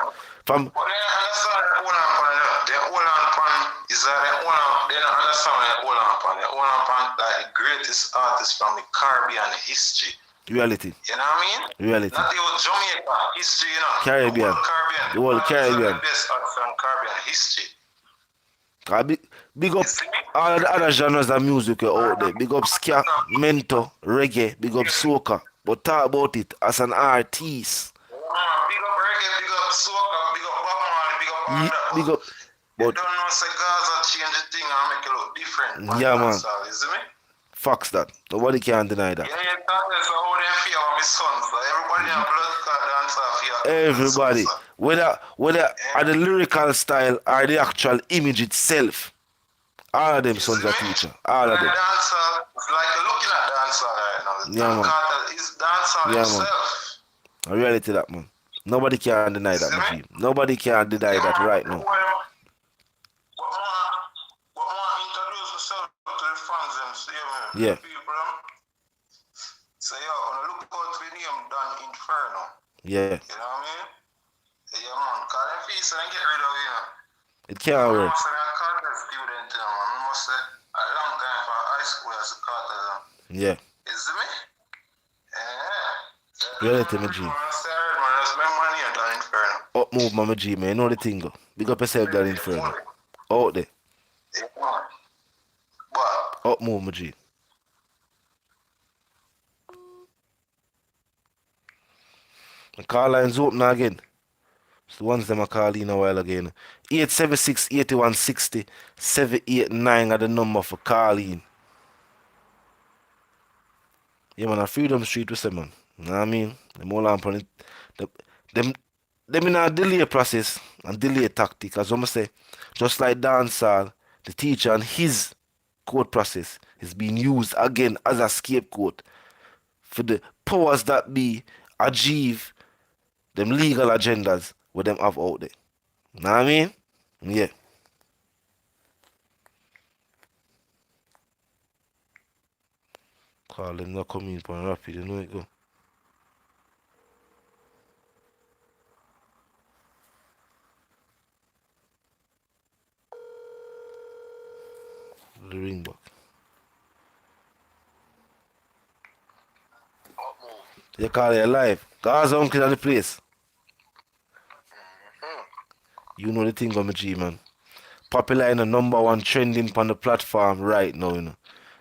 From But they understand the hold on pan, the hold on pan is that they don't understand the hold on pan. The hold on pan like the greatest artist from the Caribbean history. reality. You know what I mean? Reality. Not the old Jamaica history, you know. Caribbean. The The whole Caribbean. The best artist from Caribbean history. Big up all of the other genres of music out there. Big up ska, mento, reggae, big up soca. But talk about it as an artist. Big up reggae, big up soca, big up Bob Marley, big up all that. Big up. You But don't know say Gaza change the thing and make it look different. yeah, man. Dancehall, you see me? Facts that. Nobody can deny that. Yeah, that's how they feel with my sons. Like, everybody have blood clot dancehall feel. Everybody. Whether at the lyrical style or the actual image itself. All of them sons are teacher. All of them. Dancehall, it's like you're looking at dancehall right now. Yeah, man. Kartel is dancehall Yeah, man. himself. A reality that, man. Nobody can deny that, my G. Nobody can deny that right now. But introduce myself to the fans them, see me. Yeah. People say, yo, when I look out for him done Inferno. Yeah. You know what I mean? Yeah, man. Cause them fees and get rid of you know. It can't I work. must say I'm a Kartel student, you know, man. I must say a long time for high school as a Kartel. Yeah. You see me? Yeah. Reality, my G. Up move, my G, man. You know the thing, go. Big up yourself, that Inferno. Out there. Up move, my G. The call lines open again. It's the ones them I call in a while again. 876-8160 789 are the number for calling. Yeah, man, a Freedom Street we say, man. You know what I mean? Them all on it. Them in a delay process and delay tactic. As I'm say, just like dancehall, the teacher and his court process is being used again as a scapegoat for the powers that be achieve them legal agendas what them have out there. Know what I mean? Yeah. Call them not coming in on rapid, you know it go. The ring back. You call it live. Gaza uncle on the place. You know the thing on my G, man. Popular in the number one trending on the platform right now, you know.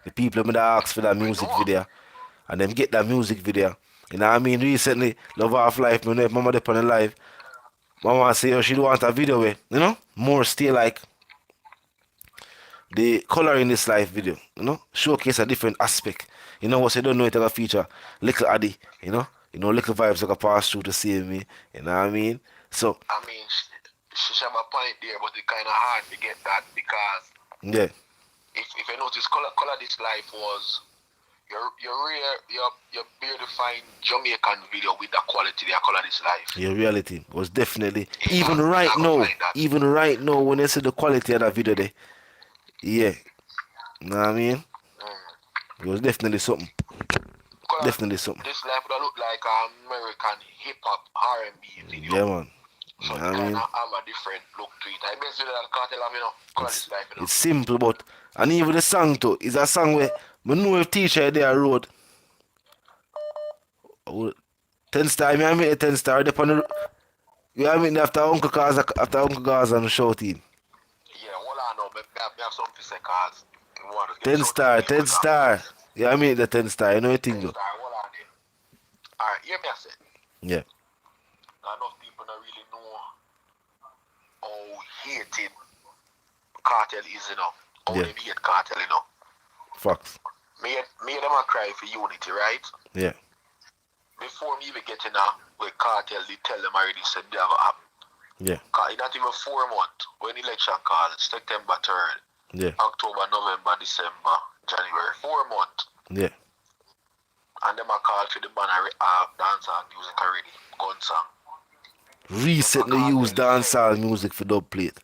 The people that ask for that music video and them get that music video. You know what I mean? Recently, Love Half Life, you know, if mama up on the live, mama say, oh, she don't want a video with, you know? More still like the color in this live video, you know? Showcase a different aspect. You know what, so you don't know it gonna feature little Addy, you know? Little vibes like a pass through to see me, you know what I mean? So I mean, she have a point there, but it's kind of hard to get that because yeah. If you notice, color this life was your bare defined Jamaican video with the quality they color this life. Yeah, reality was definitely even right now when they see the quality of that video there. Yeah. Know what I mean? It was definitely something. Definitely something. This life would look like an American hip hop R&B video. Yeah, man. So I mean, have a different look to it. I bet you that Kartel have, color this life, it's simple, but and even the song too is a song where I know if teacher there wrote 10 star, I mean 10 star upon the you mean after Uncle Gaza and shouting. Yeah, hold on now, I have something to say cause 10 star. Yeah, I mean the 10 star, you know what thing though. Hold on there. Alright, hear me I say. Yeah. Enough people don't really know how hated Kartel is, you know. How Yeah. they hate Kartel, you know. Facts. Me them a cry for unity, right? Yeah. Before me even getting a with Kartel, they tell them already said they have a app. Yeah. It's not even 4 months. When election calls, September 3rd, Yeah. October, November, December, January, 4 months. Yeah. And them a call for the banner dancehall music already, gun song. Recently used dancehall music for dub plate.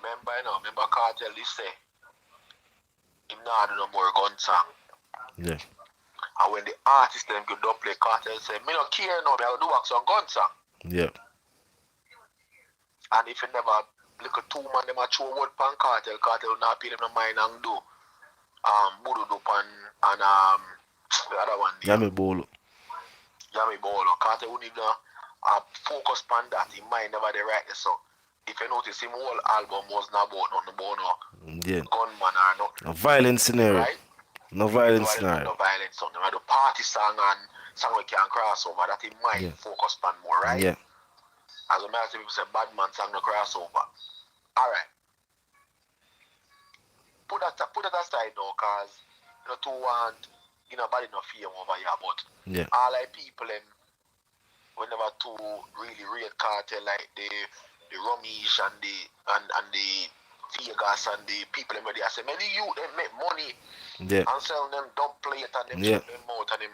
Remember Kartel, they say, him not do no more gun song. Yeah. And when the artist them go dub play, Kartel say, me no care now, me I do wax on gun song. Yeah. And if you never look at 2 man, them a throw word pan Kartel will not pay them no mind and do Budu do pan and the other one there. Yami Bolo. Kartel wouldn't even focus on that. He might never they write the song. If you notice, him whole album was not about nothing about no Yeah. gunman or nothing. A violent scenario. Right? No violent scenario. No violent song. They do party song and song we can cross over that he might focus on more, right? Yeah. As a matter of people say bad man song no crossover. Alright. Put that aside now, cause you know to want bad enough fear over here, but Yeah. all like people whenever to really rate Kartel like the Rumish and the Vegas and the people in there say, man, the youth they make money Yeah. and sell them dumb plate and them Yeah. shut them out and them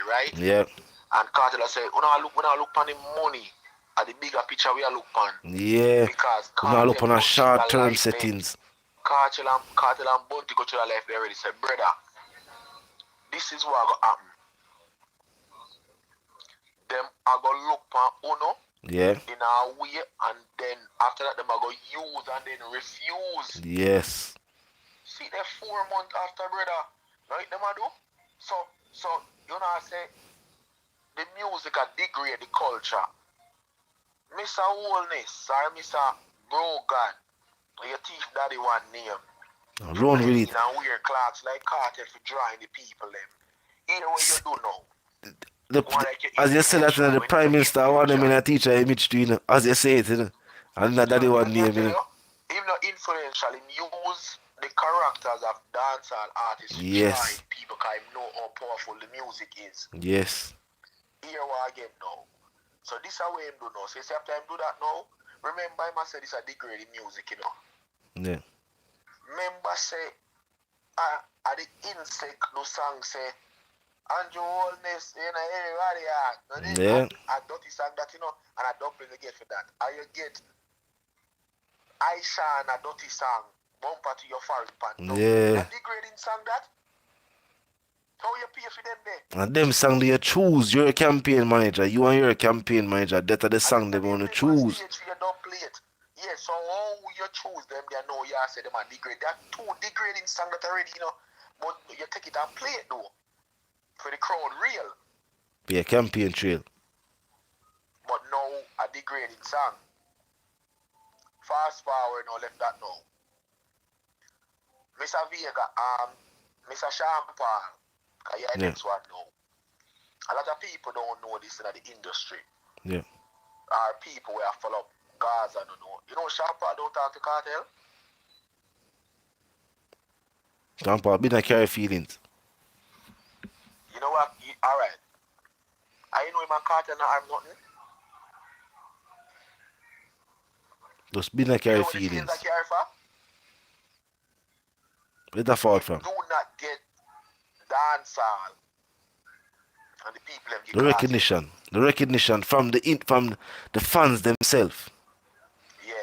right? Yeah. And Kartel say, when I look on the money at the bigger picture we are look on. Yeah. Because We now look on a Kartel short-term life, settings. Kartel and Bounty go to the life they already say, brother, this is what going to happen. Them are going to look on Uno Yeah. in a way, and then after that, them are going to use and then refuse. Yes. See, they're 4 months after, brother. Right, them are do? So, you know, I say, the music a degrade the culture. Mr. Wholeness, or Mr. Brogan, your thief daddy one name. Run with it. And wear clocks like Kartel for drawing the people them. Either way you do now. As you said that, the Prime Minister want them in a teacher image too, you know. As you say it, you know. And not that one name, you know. Even though influential, him use the characters of dancehall artists to Yes. drawing people because him know how powerful the music is. Yes. Here we again now. So this is how him do now. So you see after him do that now, remember him say this is degrading music, you know. Yeah. Remember say at the insect the song say Andrew Wholeness, you know, everybody Yeah. a dirty song that, you know, and I don't play the get for that. And you get Aisha and a dirty song, bumper to your foreign pants. Yeah. That degrading song that? How you pay for them there? And them song they choose. You're a campaign manager. You and you're a campaign manager. That are the song they want to choose. You don't play it. Yeah, so how you choose them, they know you say them are degrade. There are 2 degrading songs that already, you know, but you take it and play it though. For the crowd real. Yeah, campaign trail. But now a degrading song. Fast forward now, left that now. Mr. Vega, Mr. Sean Paul, because you're the next one now. A lot of people don't know this in the industry. Yeah. Or people where follow Gaza don't know. You know Sean Paul don't talk to Kartel? Sean Paul, be not carry feelings. You know what? Alright. I know him and Kartel not have nothing. Just be not You carry know what the skills feelings. I carry for? Where that fault from? Do not get dancehall. And the people them get The recognition. The recognition from the fans themselves. Yeah.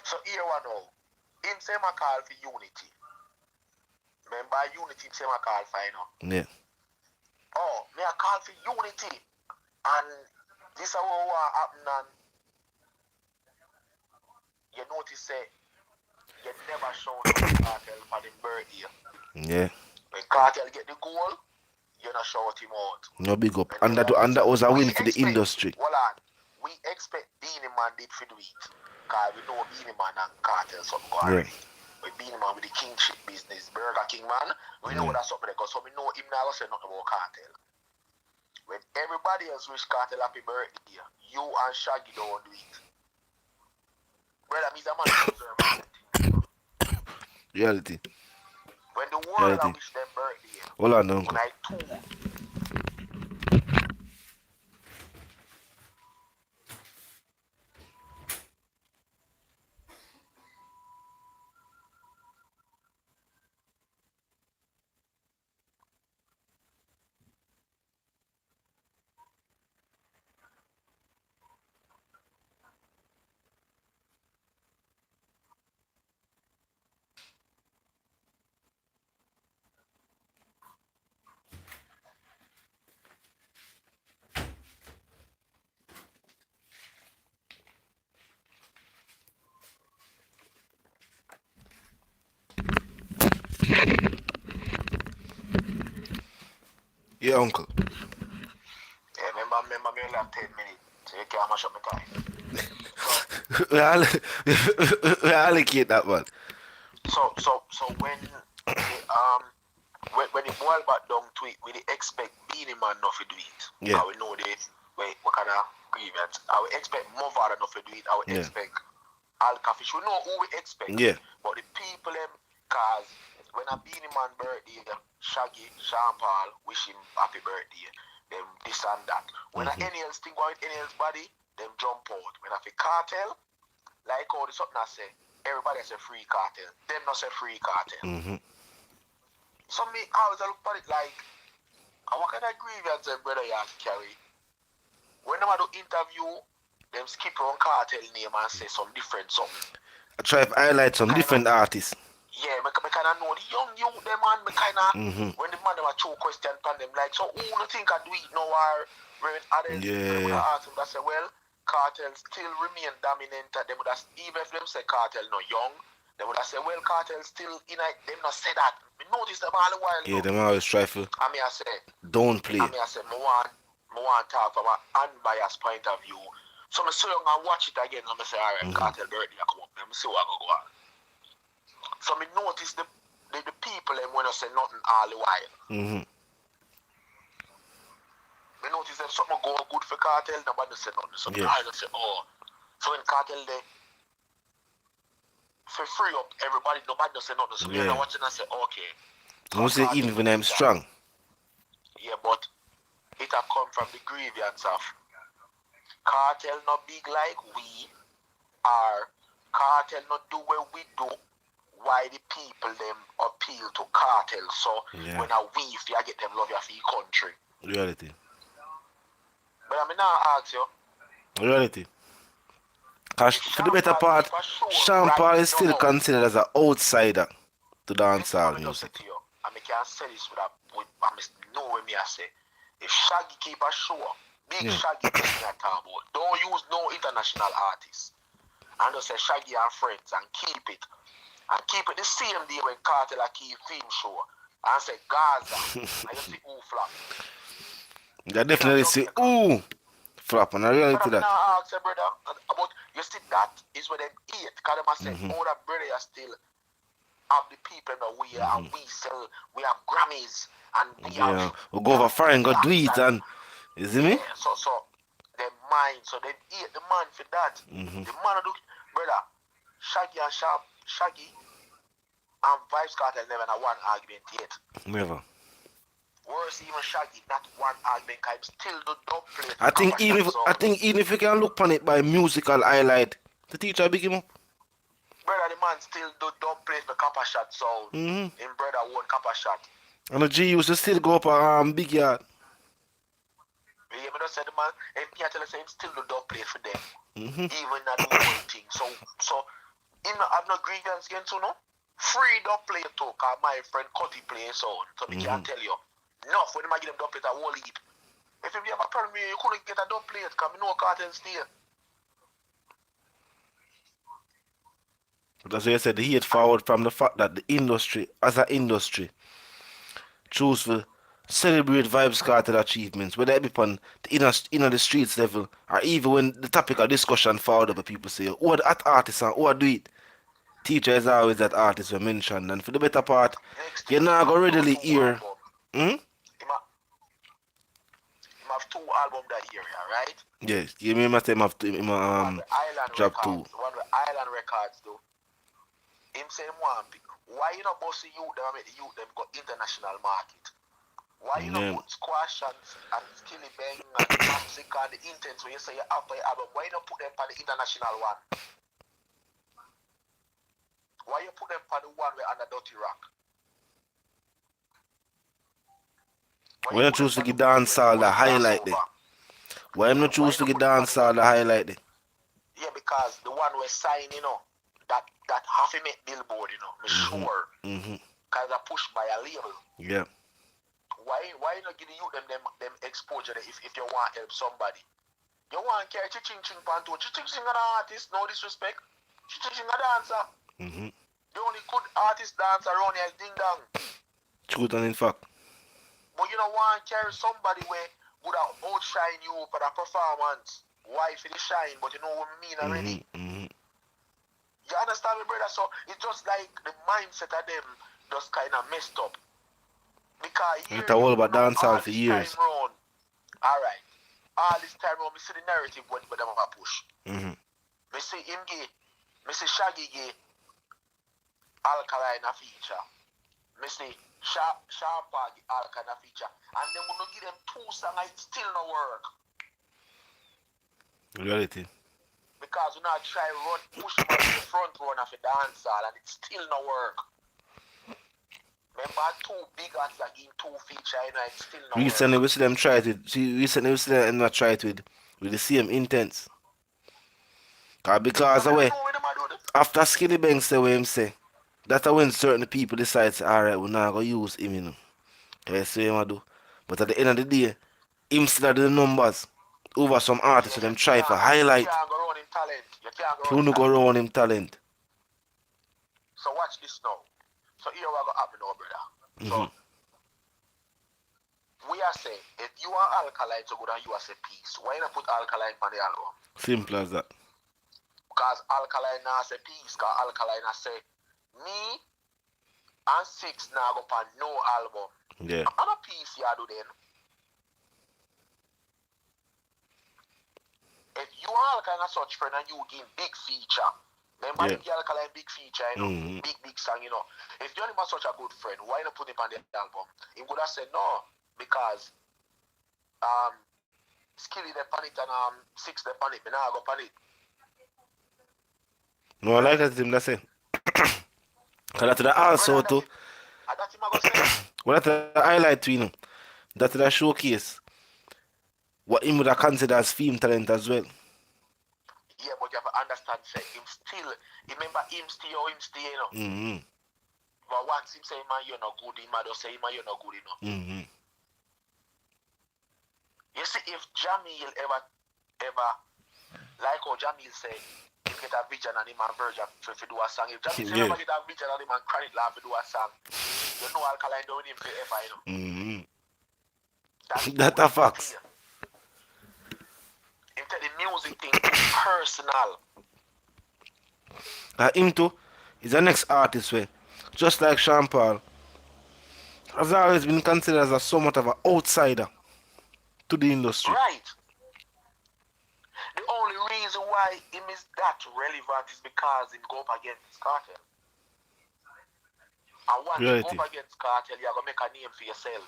So here we know. Him say my call for unity. Remember unity him say my call for, you know. Yeah. Oh, me a call for unity. And this is what happen and you notice say you never show no Kartel for the birthday. Yeah. When Kartel get the goal, you not shout him out. No big up. And that was a win for the industry. Hold on. We expect Beanie Man did for the week. Because we know Beanie Man and Kartel something go already. With Beanie Man with the kingship business, Burger King Man, we know that's something because so we know him now say nothing about Kartel. When everybody else wish Kartel happy birthday, you and Shaggy don't do it. Brother, me's a man who deserve it. Reality. When the world I Reality. wish them birthday, Hold on, when uncle. I tour, Yeah, uncle. yeah, remember me only have 10 minutes, so you can't mash up my time. We allocate that one. So when when the boil back down to it, we expect Beanie Man not to do it. Yeah. I will know the what kind of grievance. I will expect Mother not to do it. I will expect Alcafish. We know who we expect. Yeah. But the people cause when a Beanie Man birthday, Shaggy, Sean Paul wish him happy birthday. Them this and that. When any else thing about any else body, them jump out. When I say Kartel, like all the something I say, everybody say free Kartel. Them not say free Kartel. So me always look at it like, what kind of grievance them brother you have to carry? When them do interview, them skip on Kartel name and say some different something. I try to highlight some different artists. Yeah, me kind of know the young youth, them man, me kind of, when the man them a throw question on them, like, so who do think I do it now or when others, they would have asked them, that say, well, Kartel still remain dominant, them would have, even if them say Kartel no young, they would have said, well, Kartel still in it, them not say that. Me notice them all the while. Yeah, them always try to I mean, I say, don't play. I mean, I say, I want to talk from an unbiased point of view. So I sit down and watch it again, and I say, all right, Kartel birthday, I come up, let me see what I go on. So I notice the people them when I say nothing all the while. I notice if something go good for Kartel, nobody say nothing. So I just say, oh. So when Kartel they for free up everybody, nobody say nothing. So me and I watching and say, okay. Don't say even when I'm strong. Yeah, but it have come from the grievance of Kartel not big like we are. Kartel not do what we do. Why the people them appeal to Kartel? So when I we if you get them love you for your country. Reality. But I mean now ask you. Reality. Cause for the better part, Sean Paul is still considered as an outsider to dancehall music. I mean, can say this with I know what me I say. If Shaggy keep a show, big Shaggy thing at about, don't use no international artists. And just say Shaggy and friends and keep it. And keep it the same day when Kartel a keep film show. And say Gaza. And you see who flop. You definitely see who flop, and I reality that. Now ask your brother about you see that is what them eat. Because them say, oh that brother you still have the people that we and we sell, we have Grammys and we have we go over foreign, go do it and you see me? Yeah, so them mind, so they eat the man for that. The man do brother, Shaggy and Vybz Kartel never had one argument yet. Never. Worse even Shaggy, not one argument, can still do dub play. I think even if you can look on it by musical highlight, the teacher big him up. Brother, the man still do dub play for Kappa Shot sound. In brother one Kappa Shot. And the G used to still go up big yard. Yeah, but I said the man, if you tell us him still do dub play for them. Even not do one thing. So in have no grievance against you, no? Free dub play too, cause my friend Cutty play sound. So me can tell you. Enough when I give them dub plate a whole heap. If you have a problem, you couldn't get a dub plate because we know Kartel still. That's why I said the hate forward from the fact that the industry, as an industry, choose to celebrate Vybz Kartel achievements, whether it be on the inner the streets level, or even when the topic of discussion forward up, people say, who are that artist and who are do it? Teacher is always that artist we mentioned, and for the better part, you're not going to readily hear. He have 2 albums that year, right? Yes, you remember him have to drop 2. One with Island Records do. him say him want pick. Why you not boss the youth them and make the youth them go international market? Why you not put Squash and Skillibeng and Maxi and the Intense where you say you have for your album? Why you not put them on the international one? Why you put them on the one where under Dirty Rock? Why you choose to get Dancehall the highlight there? Why you not choose to get Dancehall the highlight there? Yeah, because the one we sign, you know, that half a make billboard, you know, sure. Because I pushed by a label. Yeah. Why not give the youth them exposure if you want to help somebody? You want to carry ching panto, ching an artist, no disrespect. Ching a dancer. The only good artist dancer around here is Ding Dong. Truth and in fact. But you don't want to carry somebody where would outshine you for the performance. Why for the shine, but you know what I mean already. You understand me, brother? So it's just like the mindset of them just kind of messed up. Because it's all about dancehall for years. Alright. All this time around, me see the narrative when them have a push. Me see him gay. Me see Shaggy gay. Alkaline a feature. Me see Sharpa gay Alkaline a feature. And then when you give them 2 songs, it still no work. Reality. Because you not try push them out the front runner for dancehall and it still no work. Remember 2 big artists that give 2 feature, you know, it's still not recently we see them try it with the same intents. Because away after Skillibeng say what him say, that's when certain people decide to alright, we're not gonna use him, you know. That's what him do. But at the end of the day, him still do the numbers over some artists, so them try for highlight. You can't go around him talent. You can't go around him talent. So watch this now. So here what gonna happen now, brother. So we are saying if you want Alkaline to go down, you are say peace. Why not put Alkaline on the album? Simple as that. Because Alkaline now say peace. Because Alkaline now say me and 6 now go on no album. Yeah. I'm a peace you do then. If you are Alkaline such friend and you give big feature. Remember the Alkaline big feature, you know, big song, you know. If you're not such a good friend, why not put him on the album? He would have said no, because Skilly the pan it and 6 the pan it, but now I go pan it. No, I like that him that's it. Because that's also too. That's him I go say. Well, that's the highlight to, you know. That's the showcase what him would have considered as film talent as well. Yeah, but you have to understand, say, remember him still, you know. But once him say, man, you're not good, him just say, man, you're not good enough. You see, if Jamil ever, like how Jamil say, he get a vision and him and Virgin to do a song. If Jamil ever get a vision and him and Credit Laugh to do a song, you know Alkaline doing him forever, you know. That's a fact. Him take the music thing personal. Him too is the next artist way. Just like Sean Paul has always been considered as somewhat of an outsider to the industry. Right. The only reason why him is that relevant is because he go up against Kartel. And once you go up against Kartel, you're going to make a name for yourself.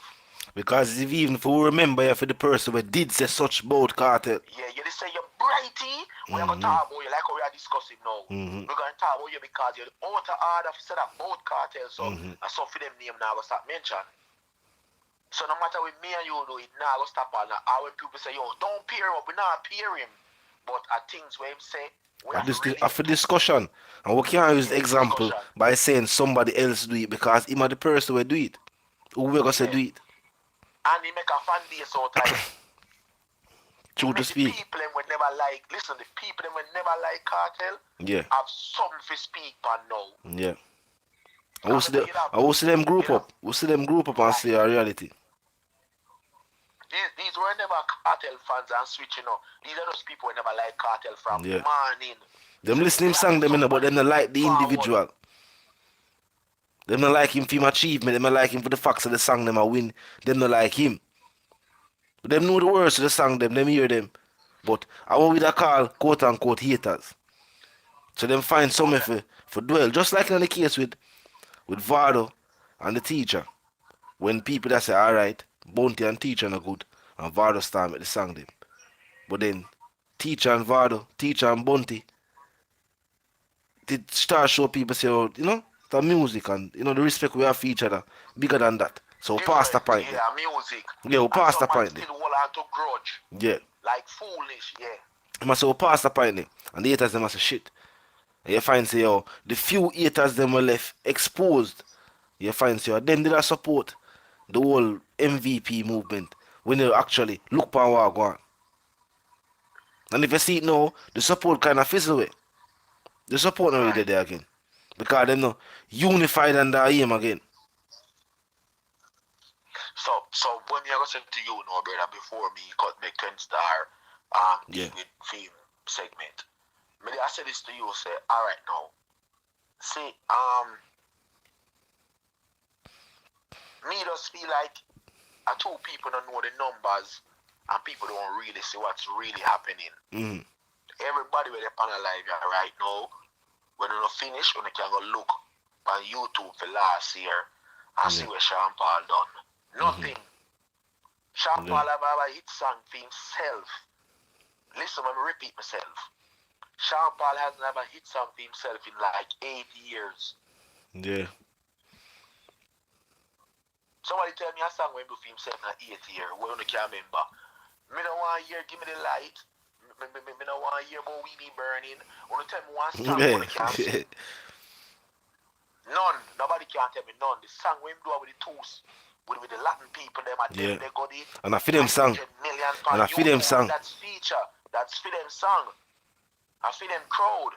Because if even for remember you for the person who did say such about Kartel. Yeah, you just say you're brighty. We're going to talk about you like how we are discussing now. We're going to talk about you because you're the author order set up both Kartel. So I saw for them name now I start mention. So no matter what me and you do it now I stop on that. When people say, yo, don't peer him up, we not peer him. But at things where him say after discussion, and we can't use the example by saying somebody else do it because him are the person who do it. Who we gonna say do it? And he make a fan base out of it. True to speak. The people them will never like, listen, the people them will never like Kartel. Yeah. Have something to speak on now. Yeah. I will see them group up. We'll see them group up and see a reality. These were never Kartel fans and switching up. These are those people who never like Kartel from morning. Them listening song them in, but them not like the individual. Them not like him for him achievement. Them not like him for the facts of the song them a win. Them not like him. Them know the words of the song them hear them. But I want with a call quote unquote haters. So them find something for dwell. Just like in the case with Vado and the teacher. When people that say, alright, Bounty and teacher no good, and Vado start make the song them. But then teacher and Vado, teacher and Bounty, they start show people say, oh, the music and the respect we have for each other bigger than that. So pass the point. Yeah, music. Yeah, we pass the point. Still hold on to grudge. Yeah. Like foolish, yeah. I must say we pass the point there. And the haters them must say shit. And you find say yo, the few haters them were left exposed. You find say yo, them did not support the whole MVP movement when they actually look for what go on. And if you see it now, the support kind of fizzle away. The support not really there again. Because them no unified under aim again. So when you go say to you, no brother, before me cut make 10 star Yeah. with film segment. Maybe I say this to you, say, alright now. See, me just feel like two people don't know the numbers and people don't really see what's really happening. Mm. Everybody with up on a live right now, when you finish, when you can go look on YouTube for last year and see what Sean Paul done. Nothing. Sean Paul have a hit song for himself. Listen, let me repeat myself. Sean Paul hasn't have a hit song for himself in like 8 years. Yeah. Somebody tell me a song when he do for himself in 8 years. Well, you can't remember. Me don't want to hear Give Me the Light. Me don't want to hear about We Be Burning. When you tell me one song, when you can't sing. None. Nobody can tell me none. The song when he do with the tools, with the Latin people, them at them, they got it. And I feel them song. And I feel them song. That's feature. That's for them song. I feel them crowd.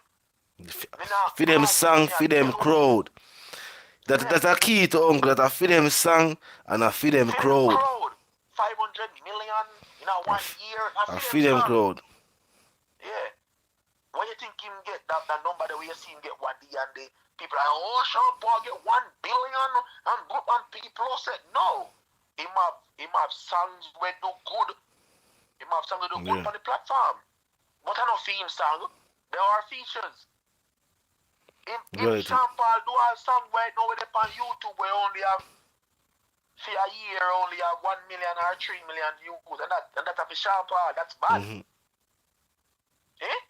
For them song, for them crowd. That's a key to uncle. That I feel them song and I feel them crowd. 500 million in a 1 year. I feel them crowd. Yeah. When you think him get that number the way you see him get 1 day and the people are like, oh, Sean Paul get 1 billion and people said no. Him have songs where do good. Him have songs where do good on the platform. But I don't feel him song. There are features. If Sean Paul do a song where no way on YouTube where only have for a year only have 1 million or 3 million views and that have a Sean Paul, that's bad. Eh?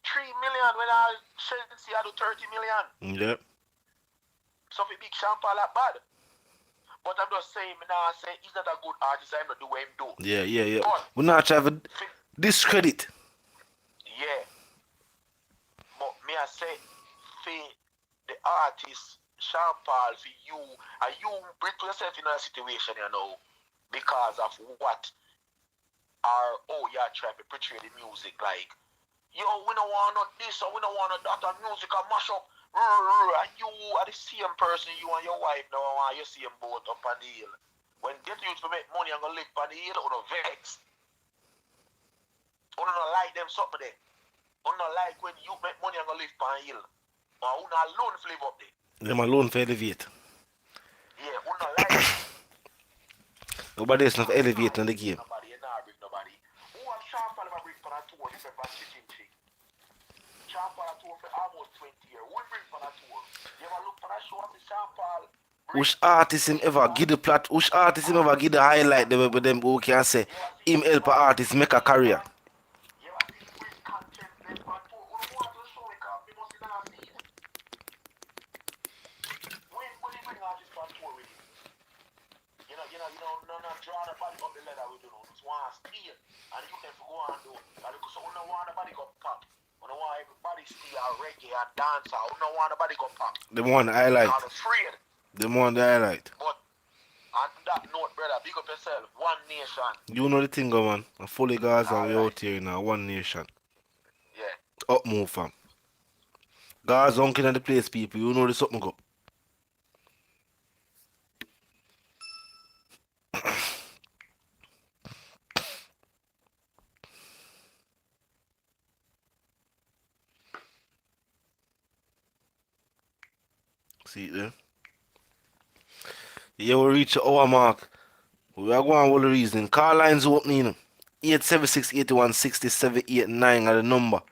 3 million when I say I do 30 million. Yep. So if big Sean Paul that bad. But I'm just saying, now I say he's not a good artist, I'm not do what him do. Yeah. But we're not trying to discredit. Yeah. But me I say for the artist Sean Paul, for you, and you bring yourself in a situation, because of what you are trying to portray the music like. Yo, we don't want not this or we don't want that and music and mash up. And you are the same person, you and your wife now and you see them both up on the hill. When get you to make money and go live on the hill, you don't vex. You don't like them something there. You don't like when you make money and go live on the hill. Or you don't alone to live up there. Them alone for elevate. Yeah, you don't like it. Nobody else not elevate in the game. Nobody, you not bring nobody. Who have Sean Paul ever bring for a tour? You ever chicken chick? Sean Paul a tour for almost 20 years. Who bring for a tour? You ever look for a show of the Sean Paul? Which artist him ever give the which artist him ever give the highlight them who can say him help a artist make a career? You ever see him bring content them for a tour? Who don't want to show it up? You must be not see it. When you bring artists for a tour with him? Not draw the body up the leather we do know. Just want to steal and you can go on do. Because we don't want nobody go pop. We don't want everybody steal reggae and dancehall. We don't want nobody go pop. The one highlight. I'm afraid. The one the highlight. But on that note, brother, big up yourself. One nation. You know the thing, man. I'm fully Gaza and we out here now. One nation. Yeah. Up move, fam. Gaza uncle in the place, people. You know the something go. See it there? Yeah, we reach the hour mark. We are going with the reason. Call lines opening. 876-81-67-89 are the number.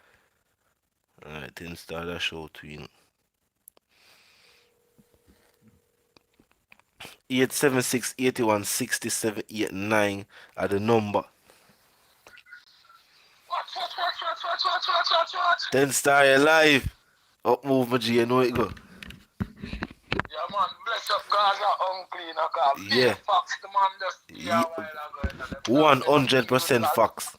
Alright, then start a show twin. 876-81-67-89 are the number. What? Then start your live. Up move my G, you know it go. Yeah, man, bless up Gaza uncle, you know, cause big Yeah. facts the man just see a Ye- while ago, you know, them can't never deal with 100% facts.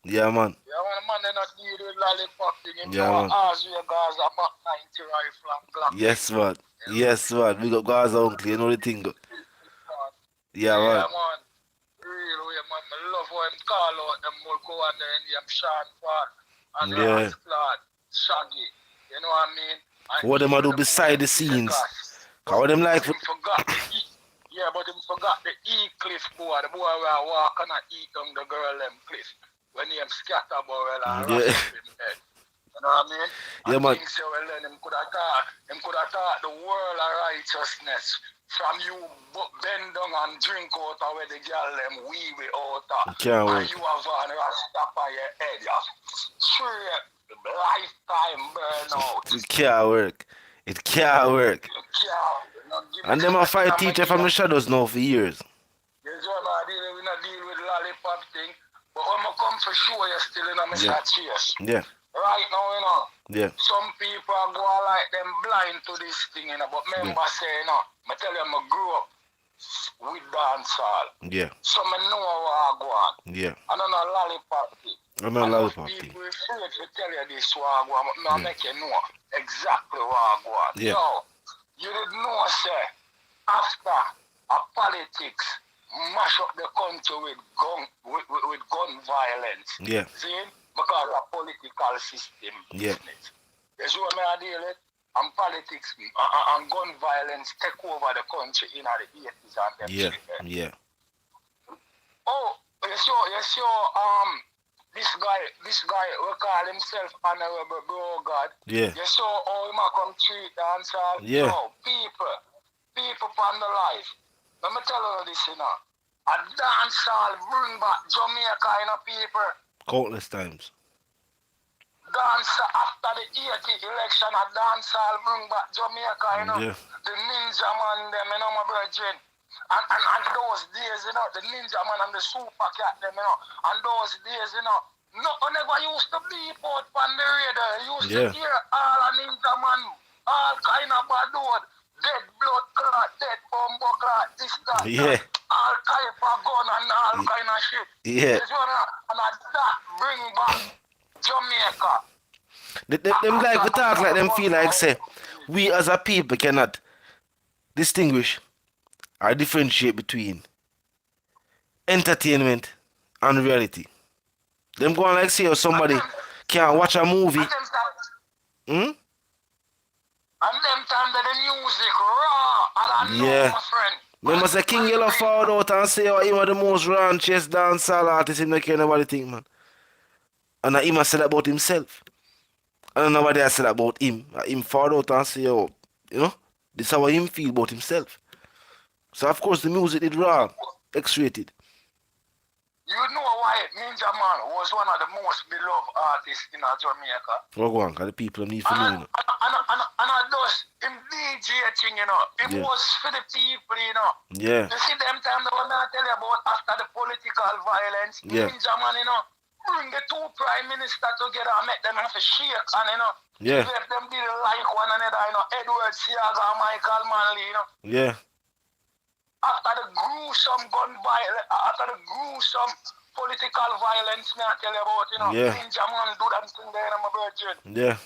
Yeah, man. Yeah, man, they not deal with lollipop thing. Him Yeah, know man. as we Gaza Mach 90 rifle and Glock. Yes, man. Yes, man. We got Gaza uncle, you know the thing go. Yeah, Yeah, man. man. Real way, man. I love how him call out them more go on there in the Sean Paul and Yeah. Ross Claude, Shaggy. You know what I mean? And What them a even do beside the scenes? But How them like him forgot the yeah, but him forgot the E-Cliff boy. The boy where walk and eat on the girl them cliff. When him scatter barrel and Yeah. rush up him head. You know what I mean? Yeah, And man. things say, well, then him could have taught the world of righteousness from you bend down and drink out of where the girl them wee way out of. Can't And work. you have on a stop on your head. You straight lifetime burnout. It can't work. It can't work. You can't. And them a fight teacher from the shadows now for years. Yes, we not deal with lollipop thing. But when I come for sure, you're still in a Yeah. chase. Yeah. Right now, you know. Yeah. Some people are going like them blind to this thing, you know. But remember, say, you know, I tell you, I grew up with dancehall. Yeah. So I know what I go on. Yeah. I don't know lollipop thing. I'm not lollipop People thing. afraid to tell you this what I go on, but I make you know exactly what I go on. Yeah. So, you didn't know, say, after a politics mash up the country with gun violence. Yeah. See? Because of political system Yeah. business. That's what I deal with. And politics and gun violence take over the country in the 80s and them Yeah. shit there. Yeah. Oh, this guy we call himself Honorable Bro God. Yeah. You saw how him a come treat dancehall. Yeah. No, people on the life. Let me tell you this, you know. A dancehall bring back Jamaica, you know, people. Countless times. Dance after the 80 election, a dancehall bring back Jamaica, you know. Yeah. The ninja man, them, you know, my brethren. And those days, you know, the ninja man and the super cat, them, you know. And those days, you know, no one ever used to be out on the radar. You used Yeah. to hear all a ninja man, all kind of bad word, dead blood clot, dead bumbo clot, this, that, Yeah. that, all type of gun and all kind of shit. Yeah. You know, and that bring back Jamaica. Them like to talk like them feel like say we as a people cannot distinguish or differentiate between entertainment and reality. Them go on like say somebody can watch a movie. Hmm? And them time that the music raw, and I know, Yeah. my friend. Remember say King Yellow fall out and say oh, he was the most raunchiest dancehall artist him not care nobody think man. And he must say that about himself. And nobody has said that about him. Him fall out and say oh, you know, this is how him feel about himself. So of course the music did raw, X-rated. You know why Ninja Man was one of the most beloved artists in Jamaica. Oh, go on, cause the people need to know. You know. And I does him DJ thing, you know. It Yeah. was for the people, you know. Yeah, You see them time that when I tell you about after the political violence, Yeah. Ninja Man, you know, bring the two prime ministers together and make them have a shake and you know. Yeah. Let them did like one another, you know. Edward Siaga and Michael Manley, you know. yeah, After the gruesome after the gruesome political violence, me I tell you about, you know, Yeah. Ninja Man do that thing there, you know, my virgin. yeah.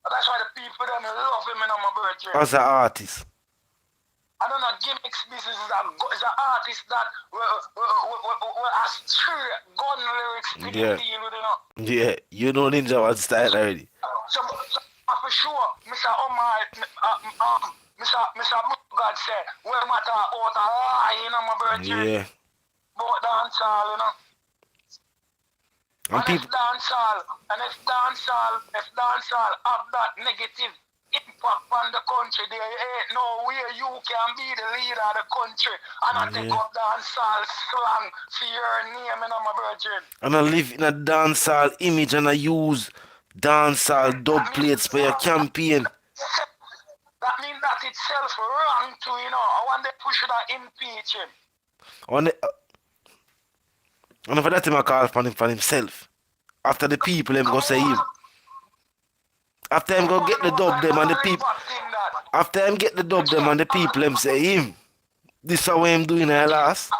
And that's why the people them love him, you know, my virgin. As an artist. I don't know, gimmicks business is an artist that has straight gun lyrics to Yeah. deal with, you know. Yeah, you know Ninja One style already. So for sure, Mr. Omar, Mr. God said, well, matter out a lie, you know, my virgin. Yeah. About dancehall, you know. And And people, if dancehall have that negative impact on the country, there ain't no way you can be the leader of the country and I take Yeah. up dancehall slang for your name, you know, my virgin. and I live in a dancehall image and I use dancehall dub plates for your campaign. That means that itself wrong too, you know. I want to push that impeach him. And for that him I call for himself. After the people him go say him. After him go get the dub them and the people. After him get the dub them and the people him say him. This is what him doing at last.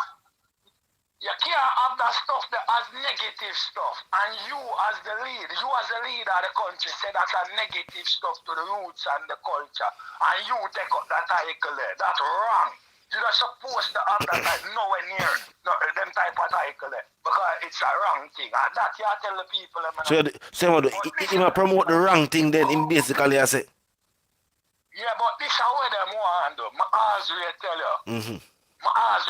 You can't have that stuff that has negative stuff, and you as the leader of the country say that's a negative stuff to the roots and the culture, and you take up that title there. That's wrong. You're not supposed to have that title nowhere near them type of title there, because it's a wrong thing, and that you tell the people. So he might promote the wrong thing then, in basically I say. Yeah, but this is where them want to do. As we tell you. As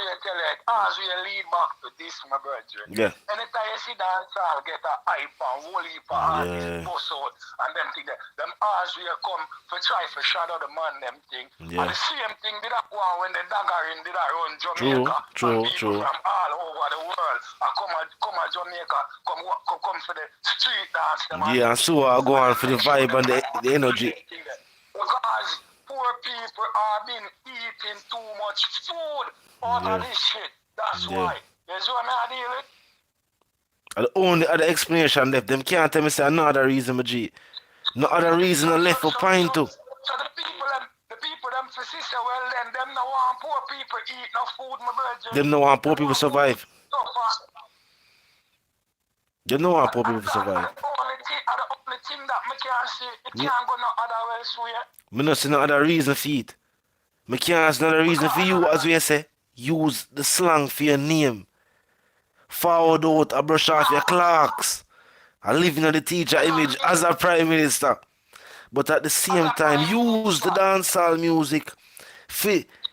we lead back to this, my brother. Yeah. Anytime you see dancehall get a hype and whole heap of artists bust out and them thing there, them as we come for try to shadow the man them thing. Yeah. And the same thing did that one when the Daggerin did that run Jamaica. True. From all over the world. I come to Jamaica, come for the street dance. Yeah, so I go on for the vibe and the energy. Because poor people are been eating too much food out of this shit. That's why. You see what I deal with? And the only other explanation left, them can't tell me say another reason, my G. No other reason I left for pine too. So the people them for sister, well then, them no want poor people eat no food, my brother. Them no want poor people survive. Them no want poor people survive. The only thing that me can see, it can't go no other elsewhere. Me not see no other reason for it. Me can't see another reason for you, as we say. Use the slang for your name. Forward out, I brush off your clocks. I live in the teacher image as a prime minister. But at the same time, use the dancehall music for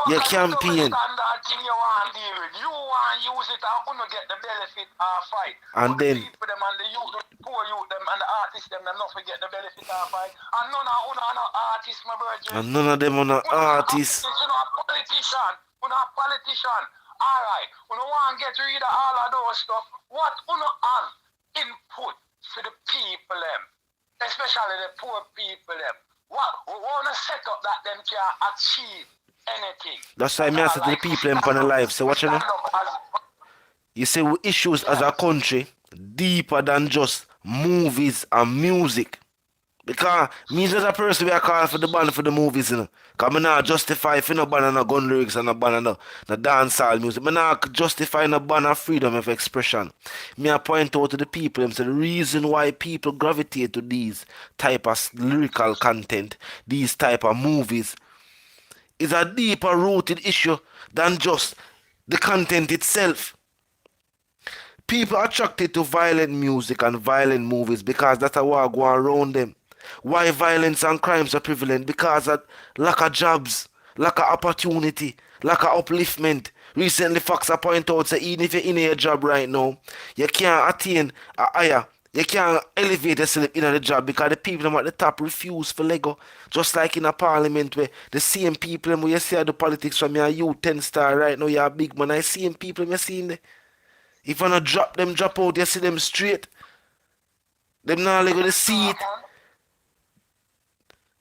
your campaign. You want to use it and get the benefit of fight. And then people them and the youth, the poor youth them and the artists them not forget the benefit of fight. And none of them are artists, my brother. And none of them are not artists. You're not a politician. You're not a politician. Alright. You don't want to get rid of all of those stuff. What you don't have input for the people them, especially the poor people them. What we want to set up that them can achieve anything. That's why I say to the people in the life, so what you know? You say we issues as a country deeper than just movies and music. Because me as a person we are called for the ban for the movies, you know. Because I not justify if you no ban no gun lyrics and no ban no dancehall music. I not justify no ban of freedom of expression. Me I point out to the people and say the reason why people gravitate to these type of lyrical content, these type of movies, is a deeper rooted issue than just the content itself. People are attracted to violent music and violent movies because that's what go around them. Why violence and crimes are prevalent? Because of lack of jobs, lack of opportunity, lack of upliftment. Recently, Fox point out that even if you're in a job right now, you can't attain a higher. You can't elevate yourself in the job because the people at the top refuse for Lego. Just like in a parliament where the same people where you see the politics from your youth 10 star right now, you're a big man. I see people you see in there. If you not drop out, you see them straight. Them not like to see it.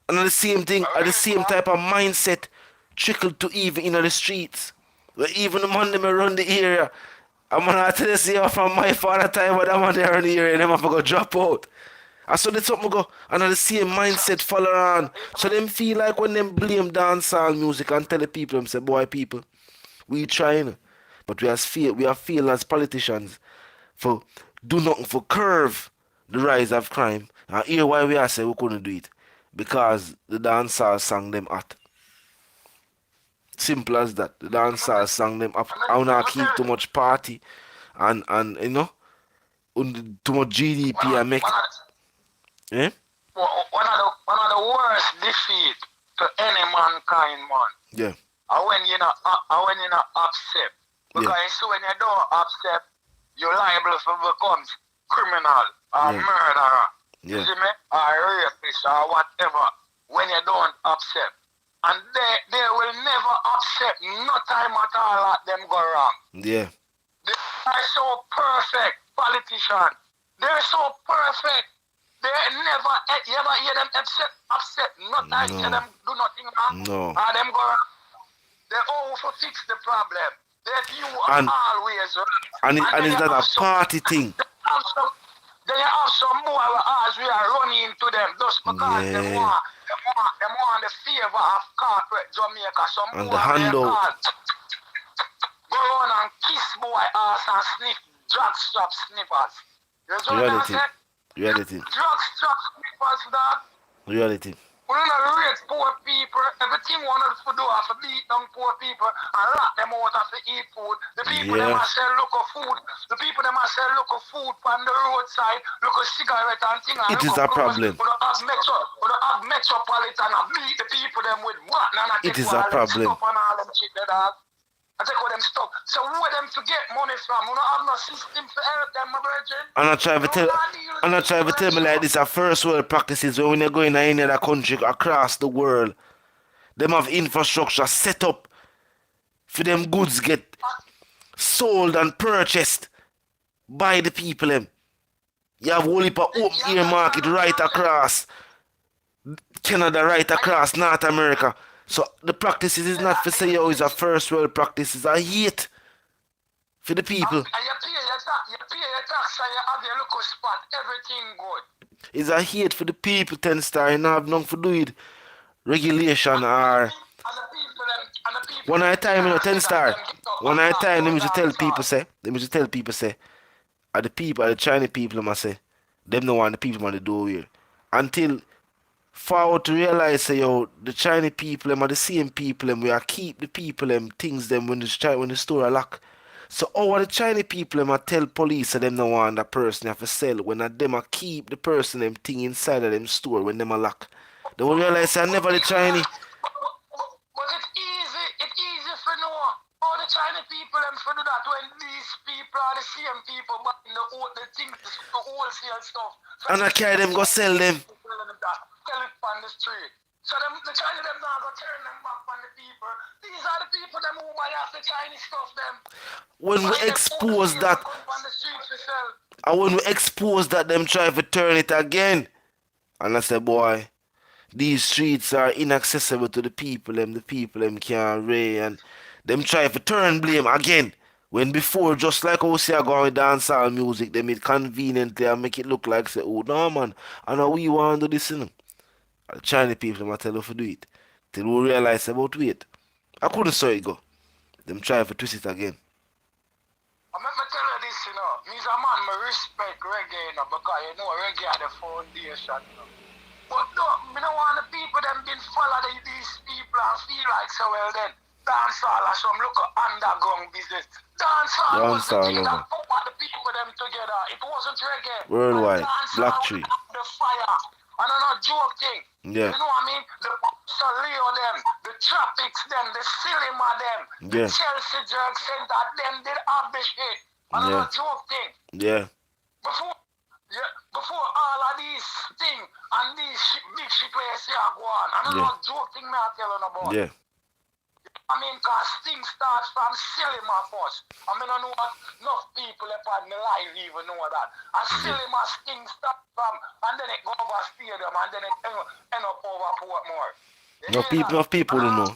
And the same thing, the same type of mindset trickled to even in the streets. Where even the man them around the area. I'm gonna tell you see from my father time when I'm there in the area and them have to go drop out. And so that's something go and the same mindset follow on. So them feel like when them blame dancehall music and tell the people them say, boy people, we trying. But we are feel as politicians for do nothing for curve the rise of crime. And here why we are say we couldn't do it. Because the dancehall sang them hot. Simple as that. The dancehall sang them up. I wanna keep too much party and you know too much GDP and make one of the worst defeat to any mankind, man. Yeah. And when you not accept. Because when you don't accept, you're liable to become criminal or murderer. Yeah. You see me? Or rapist or whatever. When you don't accept. And they will never accept no time at all that them go wrong. Yeah. They are so perfect, politicians. They're so perfect. They never, you ever hear them upset, not I tell them do nothing wrong. No. And them go, they all for fix the problem. That you are always right. And it's not a party thing. Then you have some more as we are running into them just because they want the favor of corporate Jamaica. Some and more the handout. Go on and kiss boy ass and sniff drug strap sniffers. You know what I'm saying? Reality. Drug strap sniffers, dog. Reality. We don't rate poor people. Everything we want to do is to beat down poor people and lock them out of to eat food. The people them must sell local food. The people them must sell local food on the roadside, local cigarette and thing. And it is a problem. We don't have metropolitan and beat the people them with what? It is a problem. I take all them stuff. So where them to get money from? We don't have no system to help them, my brethren. I'm not trying to tell me like this are first world practices when you're going to any other country across the world. Them have infrastructure set up for them goods get sold and purchased by the people them. You have whole heap of open air market right across Canada, right across North America. So the practices is not for say yo, it's a first world practice, it's a hate for the people. And you pay your tax and you have your local spot, everything good. It's a hate for the people, 10 star, you don't have nothing to do with regulation or one at a time, you know, 10 star. One at a time, them used to tell people say, are the people, are the Chinese people, them say, them don't want the people want to do here. Until forward to realize say yo, the Chinese people them are the same people them we are keep the people them things them when the store are locked. So how are the Chinese people them are tell police that them don't want that person have to sell when them are keep the person them thing inside of them store when them are locked. They will realize say never the Chinese. But it's easy for no all the Chinese people them for do that when these people are the same people but the things the wholesale stuff. So And I carry them go sell them. Tell it on the street. So the Chinese them now go turn them back on the people. These are the people them who buy off the Chinese stuff them. When we expose that, and when we expose that, them try to turn it again. And I say, boy, these streets are inaccessible to the people them can't ray, and them try to turn blame again. When before, just like how say I go with dancehall music, they made conveniently and make it look like say, oh no man, I know we want to do this, you know. The Chinese people might tell us to do it. Till we realize about wait. I couldn't saw it go. Them try to twist it again. I me tell you this, you know. Me's a man, me respect reggae, you know, because you know reggae are the foundation, you know. But no, me don't want the people them been follow these people and feel like so well then. Dancehall or some local underground business. Dancehall was the thing that put the people them together. It wasn't reggae. Worldwide, Black Tree. The fire. And I'm not joking. Yeah. You know what I mean? The Soleo them, the Tropics them, the Cinema them, the Chelsea Jerk Center them did have the shit. And I'm not joking. Yeah. Before all of these things and these big shit players here go on. And I'm not joking me I tell you about. Yeah. I mean, cause things start from Cinema first. I mean, I know what enough people upon the live even know that. And Cinema things start from, and then it go over stadium, and then it end up over Portmore. Enough people don't know.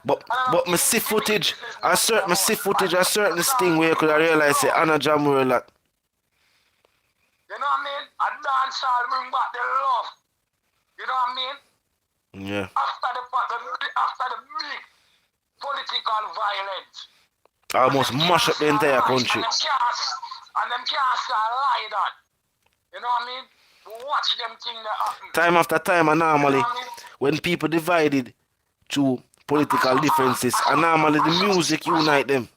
But me see footage, I certain thing where you could realize say Anna Jamur a lot. You know what I mean? A dancehall bring back the love. You know what I mean? Yeah. After the big political violence. Almost mash up the entire country. And them can't say a lie that. You know what I mean? Watch them things that happen. Time after time, and normally, when people divided through political differences, and normally the music unite them.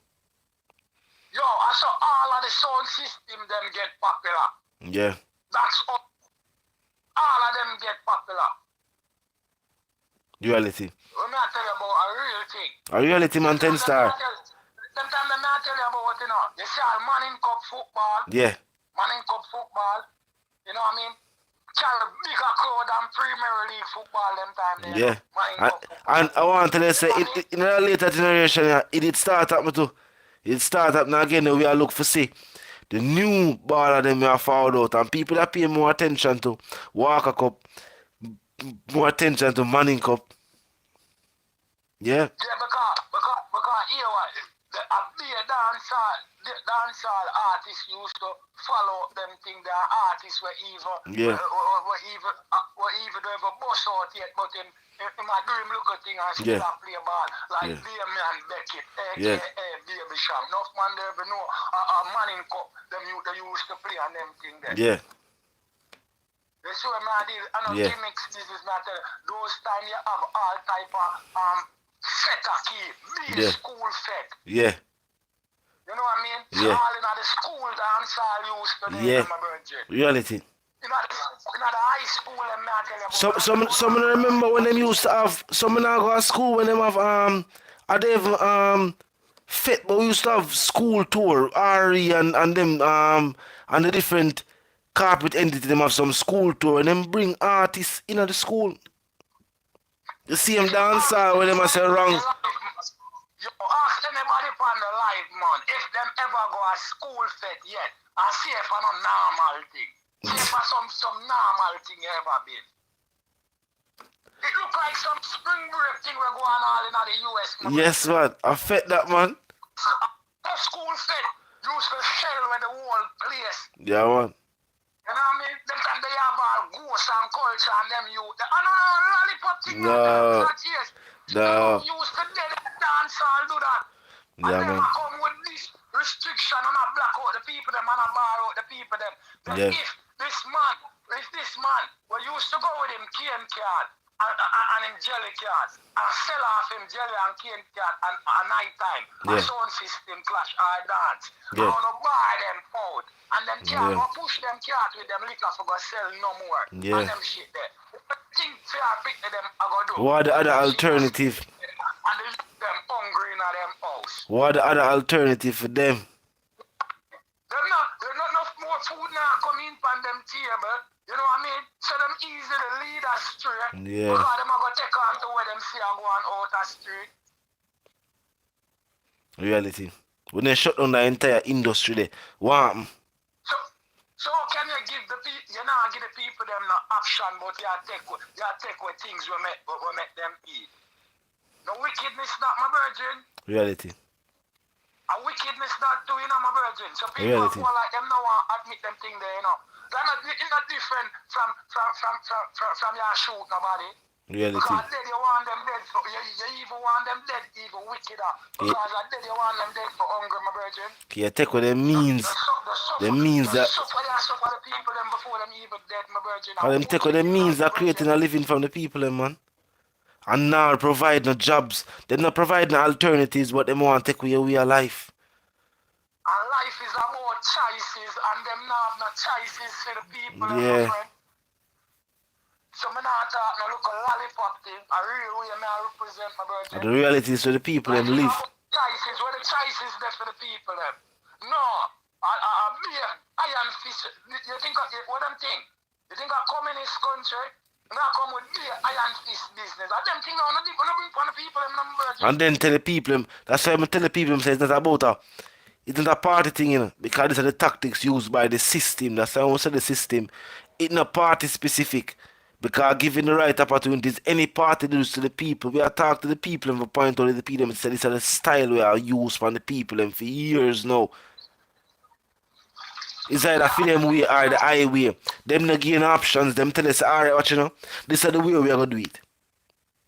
Yo, I saw all of the sound system them get popular. Yeah. That's all of them get popular. Reality. Let me tell you about a real thing. A reality man 10 star. Sometimes I tell you about what you know. You see man in cup football. Yeah. Man in cup football. You know what I mean? Carry bigger crowd than Premier League football them time there. Yeah. And I want to say in a later generation, it did start up me too. It start up now again we are look for see The new baller them are found out, and people are paying more attention to Walker Cup, more attention to Manning Cup. Yeah. Yeah, because here what the dancehall artists used to follow up them thing. There are artists were even were even have a bus out yet, but in my dream look at thing and still play ball like Damian Beckett, aka Baby Sham. Enough man they ever know a Manning Cup they used to play on them thing there. Yeah. They show me I did gimmicks. This is not those time you have all type of feta key, school fet. Yeah. You know what I mean? Yeah. All in the school dancehall used to do my virgin. Reality. In the high school and not tell you about Some remember when them used to have some now go to school when them have are they fit, but we used to have school tour, RE and them and the different corporate entity them have some school tour and them bring artists in the school. You see them dancer when them say wrong. You ask anybody on the live man if them ever go a school fet yet and see if no normal thing. See if some normal thing you ever been. It look like some spring break thing we're going on in the US. Man. Yes, man. I fed that, man. The school fet used to shell with the whole place. Yeah, man. You know what I mean? Them time they have all ghosts and culture and them youth. No, lollipop thing. No. No. Used to dead dance all do that. Yeah, and man. them come with this restriction and a black out the people them and a bar out the people them. Then if this man we used to go with him cane card and him jelly cards and sell off him jelly and cane card and at night time a sound system clash or dance. I wanna buy them out. And them can't go push them cart with them liquor for go sell no more. And them shit there. Think fair pick them I go do. What the other alternative? And they leave them hungry in them house. What the other alternative for them? There's not enough more food now coming on them table. You know what I mean? So them easily lead astray. Yeah. Because them are going to take on to where them see and go on out the street. Reality. When they shut down the entire industry there, what happened? So can you give the people, you know, give the people them no option, but you take with things we make them eat. No wickedness not my virgin. Reality. A wickedness not too, you know, my virgin. So people Reality. who like them now want admit them thing there, you know. They're not different from your shoot nobody. Reality. Because dead you want them dead, so you even want them dead, even wickeder. Because dead you want them dead for hunger, my virgin. Yeah, take what them means. Them means that. Suffer the people them before them even dead, my virgin. And them take what them means that creating a living from the people, them, man. And now provide no jobs. They not provide no alternatives, but them want to take away your way of life. And life is about choices, and them not have no choices for the people, Yeah. my friend. So me not talk no look a lollipop thing. I real way me I represent my virgin. And the reality is for the people them live. Choices, where the choices there for the people them. No, I am fish. You think what them think? You think a communist country? Now come with beer, iron fist business. I them think now no bring for the people them number. And then tell the people them, that's why I tell the people them say it's not about it's not a party thing, you know, because these are the tactics used by the system. That's why I say the system. It's not party specific. Because giving the right opportunities, any party does to the people. We are talking to the people and we point out to the people and say this is the style we are used from the people and for years now. It's either for them way or the highway. Them not giving options, them tell us, alright, what you know, this is the way we are going to do it.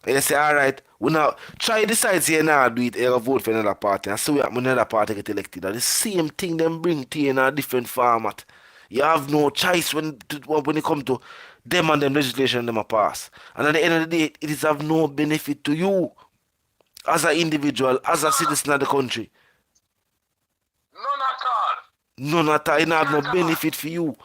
And they say, alright, we now try decide say now do it, you vote for another party. And so we have another party get elected. And the same thing them bring to you in a different format. You have no choice when it comes to them and them legislation them a pass. And at the end of the day, it is of no benefit to you as an individual, as a citizen of the country. None at all. None at all. It have no benefit for you.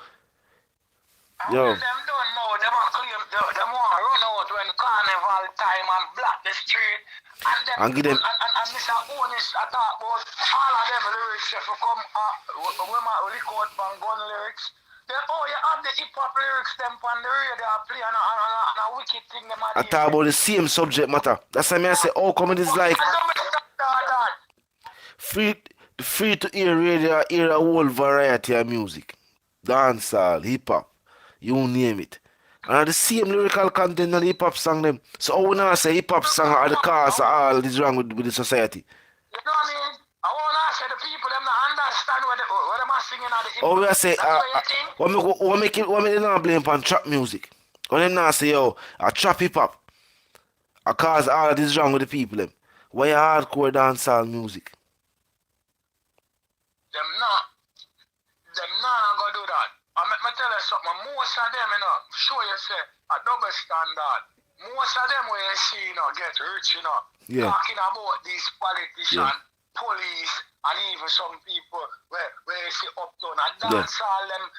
And Yo. them don't know, them want claim, them want run out when carnival time and block the street. And give them. And Mr. Onis, I talk about all of them lyrics if you come, when my record from gun lyrics. Then, you have the hip-hop lyrics, them on the radio play and a wicked thing them I talk about the same subject matter. That's why I say, oh, come it is like free The free to hear radio hear a whole variety of music. Dancehall, hip hop, you name it. And the same lyrical content on the hip hop song them. So how we not say hip hop song are the cause of all this wrong with the society? You know what I mean? I wanna say the people them not understand what them are singing at the hip Or hop. we are say That's what you think? what make them not blame on trap music? When them not say yo, a trap hip hop. A cause all of this wrong with the people them. Why hardcore dancehall music? Them not gonna do that. I tell you something, most of them, you know, sure you say, a double standard. Most of them where you see, you know, get rich, you know, Yeah. talking about these politicians, police, and even some people where you see uptown, and dance all them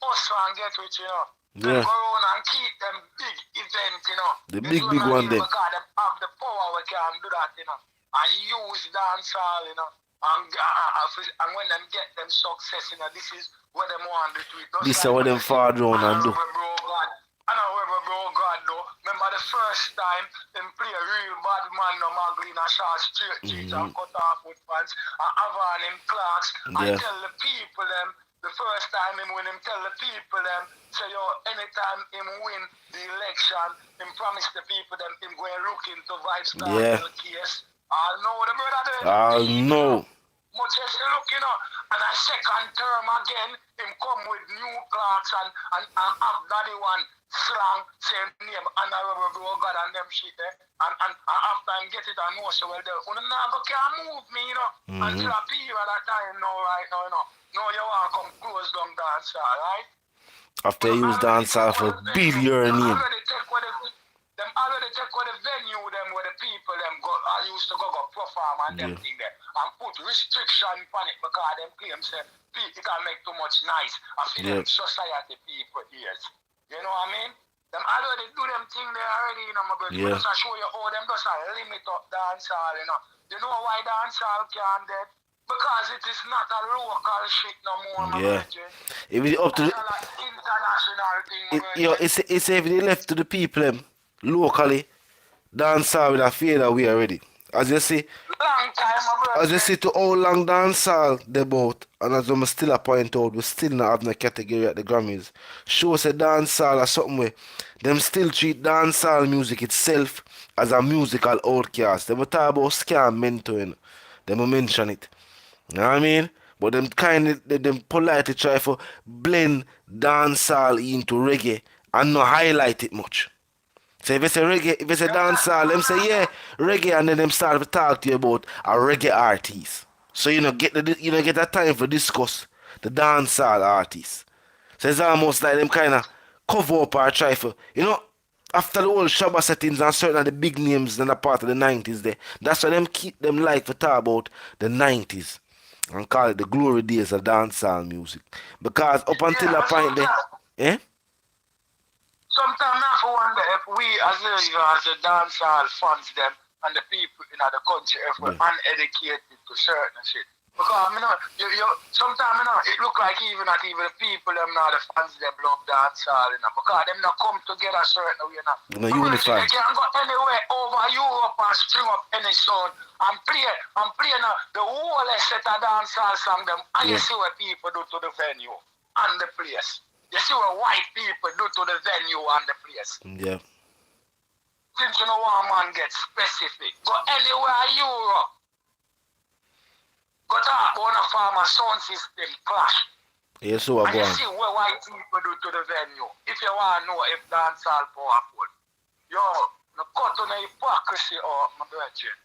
hustle and get rich, you know. Yeah. Them go around and keep them big events, you know. The They big do not one even them. because them have the power we can do that, you know. And use dancehall, you know. And when them get them success, you know, this is what them want to do. This is what them fall down and do. Bro God, though. Remember the first time them play a real bad man, no Magdalena Shaw straight cheeks and cut off with pants and Avan him clocks and tell the people them the first time him when him tell the people them say yo anytime him win the election him promise the people them him going look into Vybz Kartel case. I know the brother there. No. Much as you look, you know, and a second term again, him come with new clocks and have daddy one slang, same name, honorable bro God and them shit there. And after him get it, I know so well there. You never can move me, you know, until a period of time now, right now, you know. Now you want to come close down dancehall, right? After you use dancehall for billion name. Them already take what the venue them where the people them go used to go perform and them thing there and put restriction on it because them claim say people can make too much noise and for them society people ears. You know what I mean? Them already do them thing there already, you know, my brother. Just to show you how them just limit up dancehall, you know. You know why dancehall can't dead? Because it is not a local shit no more, my brother. If it's up to the like international thing, my brother. it's if they left to the people them locally, dancehall with a fade away already. As you see, long time, my brother. as you see to how long dancehall they bout, and as I'm still a point out, we still not have no category at the Grammys. Shows a dancehall or something where them still treat dancehall music itself as a musical outcast. They will talk about scam mentoring. They will mention it. You know what I mean? But them kind of them politely try to blend dancehall into reggae and not highlight it much. So if it's a reggae, if it's a dancehall, them say yeah, reggae, and then them start to talk to you about a reggae artist. So you know get that time for discuss the dancehall artist. So it's almost like them kind of cover up or try for after the whole Shabba settings and certain of the big names that are part of the 90s there. That's why them keep them like to talk about the 90s and call it the glory days of dancehall music. Because up until that point there, Sometimes I wonder if we as the dancehall fans them and the people in the country if we're uneducated to certain shit. Because sometimes it look like even the people them now the fans them love dancehall, because them not come together certain way unify. They can go anywhere over Europe and string up any sound and play the whole set of dancehall song them and you see what people do to the venue and the place. You see what white people do to the venue and the place. Yeah. Since you know one man gets specific, go anywhere in Europe. Go talk about a farmer sound system clash. Yeah, so and you see what white people do to the venue. If you want to know if dancehall powerful. Yo, no cut on the hypocrisy or my virgin.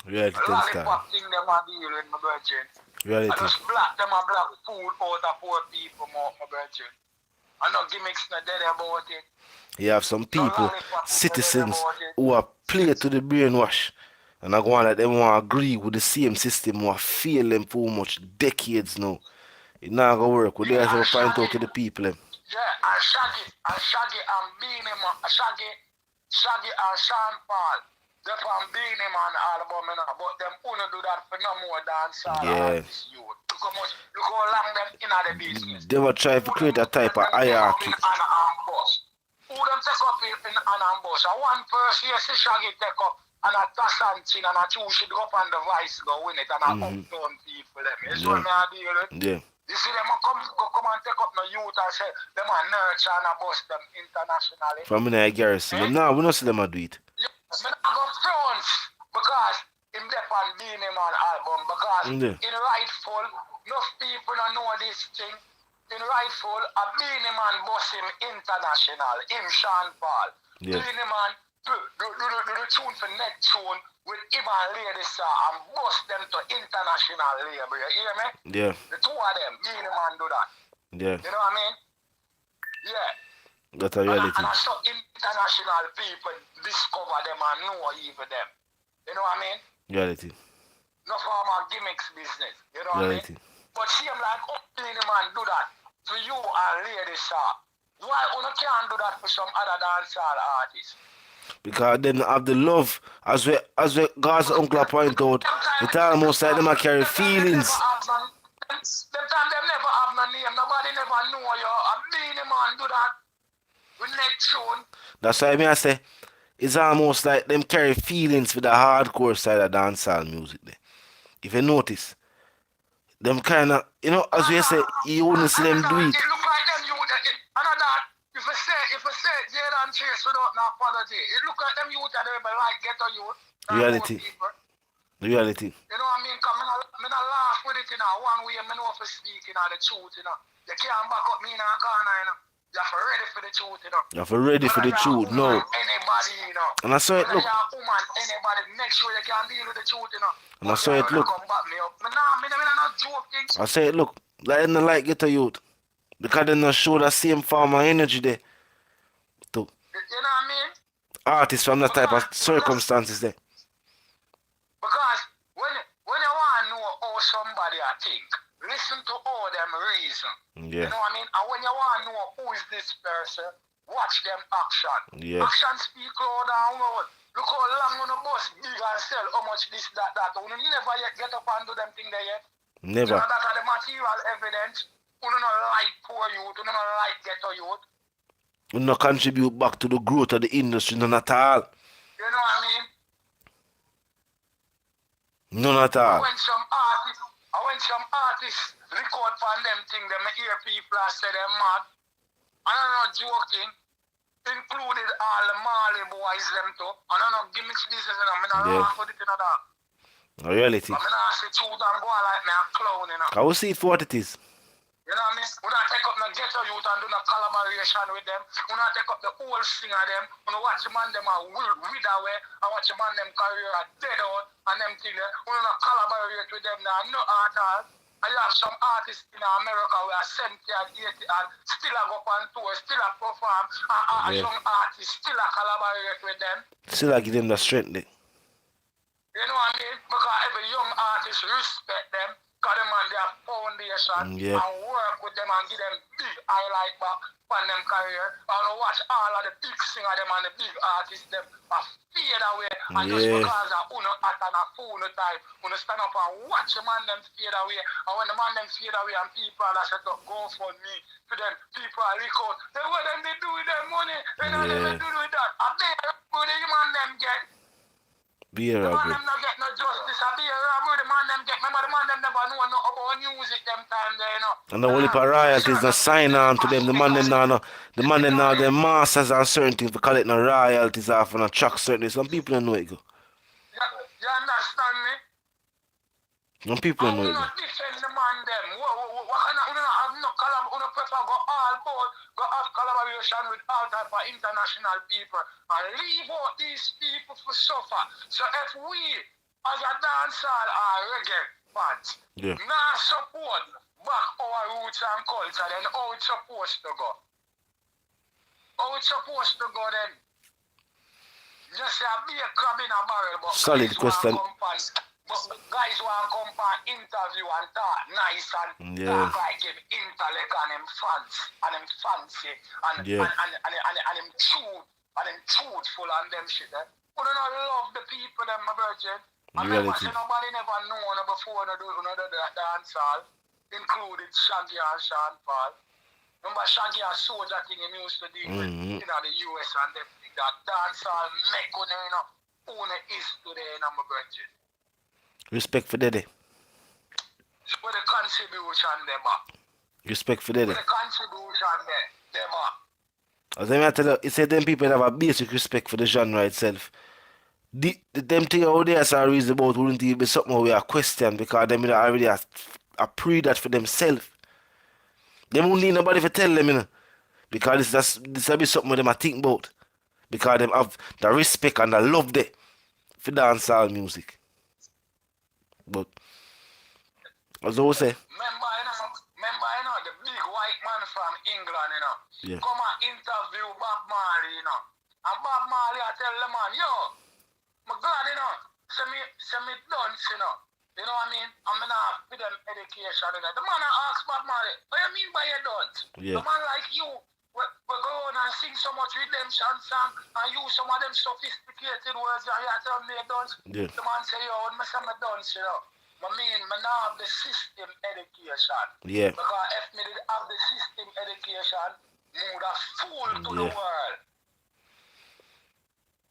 Reality lollipop thing them are dealing, my virgin. Reality. I just black them a black food out of poor people more, my virgin. I no gimmicks not dead about it. You have some people, citizens, who are play to the brainwash. And I go on that them want to agree with the same system, who feel them for much decades now. It not gonna work. We have to point out to the people. Yeah, and Shaggy and Beanie Man, Shaggy and Sean Paul. They from Beanie Man album, but them wanna do that for no more dancehall artists, youth. Look how long them in the business. They were trying to create a type of hierarchy. Who them take up in an ambush? And one person, you see Shaggy take up and a Tassantin and a two should go up on the vice go win it and a uptown people them. You see what me I deal with? Yeah. You see them come and take up no youth and say them a nurture and a bust them internationally. From in Garrison. But now we don't see them a do it. Yeah, me not go France because him dep on Beanie Man album because in rightful enough people don't know this thing. In rightful a Beanie Man bust him international, him Sean Paul. Yeah. Beanie Man do the tune for neck tune with him and Lady Star and bust them to international label. You hear me? Yeah. The two of them, Beanie Man do that. Yeah. You know what I mean? Yeah. That's a reality. And I saw international people discover them and know even them. You know what I mean? Reality. No formal gimmicks business. You know what Reality. I mean? But see him like, Beanie Man do that for you and Lady Star. Why you can't do that for some other dancehall artists? Because then have the love, as we God's uncle point out, it's almost like them a carry feelings. Them time them never have no name, nobody never know you. A Beanie Man do that with neck tune. That's why I say it's almost like them carry feelings for the hardcore side of dancehall music there. If you notice, them kinda, you know, as we say, you wouldn't see them do it. It look like them you another if I say Jada and Chase without no apology, it look like them youth that they like ghetto youth. Reality. Reality. You know what I mean? Cause me not laugh with it, you know. One way me know for speaking of the truth, you know. You can't back up me in a corner, you know. You have to ready for the truth, you know. You have to ready for the truth, no. Anybody, you know. And I saw it look. Woman, anybody, make sure you can deal with the truth, you know. And I saw it look. Come back me up. Me not joking. I say it look. Like them like ghetto youth. Because they not show the same form of energy there. To You know what I mean? artists from that type of circumstances there. Because when you want to know how somebody I think, listen to all them reason. Yeah. You know what I mean? And when you want to know who is this person, watch them action. Yeah. Action speak loud and loud. Look how long on the bus big and sell how much this, that. You never yet get up and do them thing there yet. Never. You know, that are the material evidence. You don't like poor youth, you don't like ghetto youth. We not contribute back to the growth of the industry, none at all. You know what I mean? None at all. When some artists record from them thing, them hear people and say they're mad. And I'm not joking. Included all the Marley boys them too. And I'm not gimmicks business and I'm not laugh with it in that. A reality. I'm not say truth and go like me a clown, you know. I will see it for what it is. You know what I mean? We don't take up no ghetto youth and do no collaboration with them. We don't take up the whole thing of them. We don't watch the man them a wither away and watch the man them career a dead out and them thing there. We don't collaborate with them now, no at all. And you have some artists in America who are 70 and 80 and still a go on tour, still a perform, and young artists still a collaborate with them. Still I give them the strength there. You know what I mean? Because every young artist respect them. Because them on their foundation and work with them and give them big highlight back on them career. And watch all of the big singer them and the big artists them fade away. And just because of uno at and a phone time, uno stand up and watch the man them fade away. And when the man them fade away and people are set up go for me, to them people are record. Then what them they do with their money? They know they do with that. And they good the man them get. Be a the man robbery. them not get no justice. I be a robbery. The man them get. Remember the man them never know nothing about music them time there, you know. And the only for royalties not sign on to them. The man them now the masters and certain things for collect no royalties off on a track certainly. Some people don't know it go. You understand me? Some people don't know it I go. will not defend the man them. What kind of have no collab? You prefer go all board, go have collaboration with all type of international people and leave out these people for suffer. So if we as a dancehall or reggae fans now support back our roots and culture, then how it's supposed to go? How it's supposed to go then? Just say be a crab in a barrel, but solid question. But guys want to come and interview and talk nice and talk like him intellect and him fancy and him true and him truthful and them shit. We don't love the people them, my virgin. And remember, say nobody never know before do the dancehall, included Shaggy and Sean Paul. Remember Shaggy and Soldier thing he used to do in the US and them thing that dancehall make on you know. Una is today, my brethren. Respect for Daddy. With the contribution, them up. Respect for Daddy. With the contribution, them up. As I tell you, it said them people have a basic respect for the genre itself. Them thing out there are reason about wouldn't even be something we are question because them already are pre that for themselves. They won't need nobody to tell them, because this will be something them I think about. Because them have the respect and the love there for dancehall music. But as I was say, remember, the big white man from England, Yeah. come and interview Bob Marley, and Bob Marley I tell the man, yo, my God, send me dance, you know what I mean? I'm gonna give them education, The man asked Bob Marley, what do you mean by your dance? Yeah. The man like you, we go on and sing so much redemption song and use some of them sophisticated words and you tell me a dance. Yeah. The man say, yo, what me say me dance, I mean, I now have the system education. Yeah. Because if me did have the system education, me would have fooled to the world.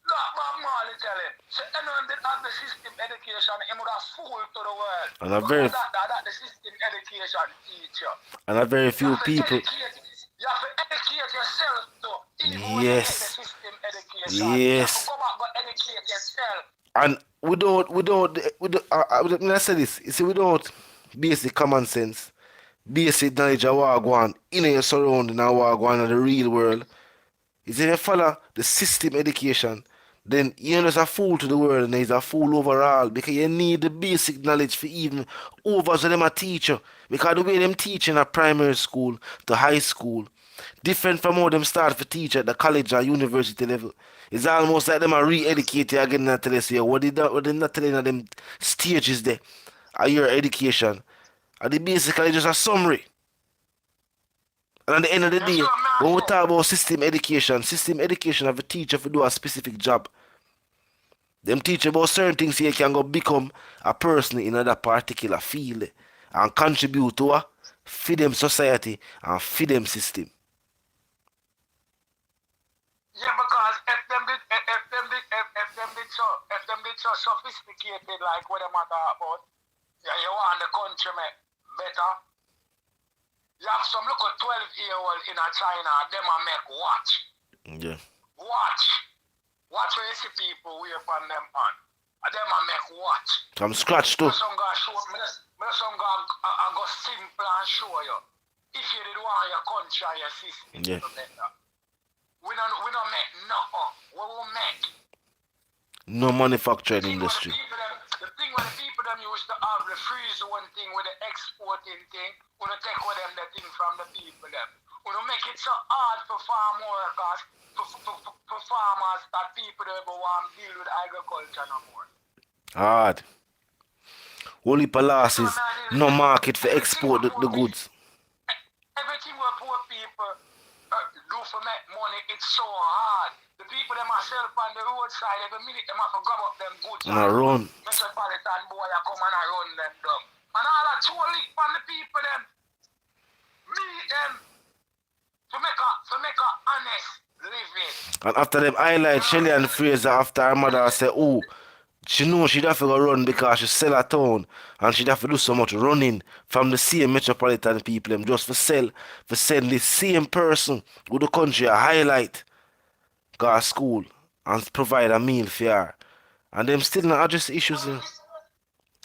That Bob Marley tell him. So anyone did have the system education, he would have fooled to the world. And a very that the system education teacher. And a very few people. You have to educate yourself too. Even Yes. when you get the system education. Yes. You have to go back and educate yourself. And without I say this, you see, without basic common sense, basic knowledge of what go on in your surrounding and what go on in the real world, if you follow the system education, then you're just a fool to the world and he's a fool overall because you need the basic knowledge for even over so them a teacher. Because the way them teach in a primary school to high school, different from how them start for teach at the college or university level. It's almost like them a re-educate you again and tell you, say, what they not telling you them stages there are your education. And they basically just a summary. And at the end of the day, when we talk about system education have a teacher to do a specific job. Them teach about certain things so you can go become a person in that particular field and contribute to a feed them society and feed them system. Yeah, because if them did so sophisticated like what them are talking about, yeah, you want the country better. You have some look at 12-year-old in China, them a make watch. Yeah. Watch where you see people way upon them on. And them a make watch. From scratch too. Some guy show I go simple and show you. If you did want your country and your system to better. We don't make nothing. What we make? No manufacturing industry. The thing when the people them used to have the free zone thing with the exporting thing, we don't take with them the thing from the people them. We don't make it so hard for farm workers, for farmers that people ever want to deal with agriculture no more. Hard. Only losses, no market for export the goods. Everything where poor people do for make money, it's so hard. The people them myself on the roadside, every minute them have to grab up them goods and run. Metropolitan boy I come and I run them down. And all that totally from the people them meet them to make a honest living. And after them highlight Shelly and Fraser after her mother say, oh, she knows she'd have to go run because she sell her town and she'd have to do so much running from the same metropolitan people them just for send the same person with the country a highlight go to school and provide a meal for her. And them still not address the issues.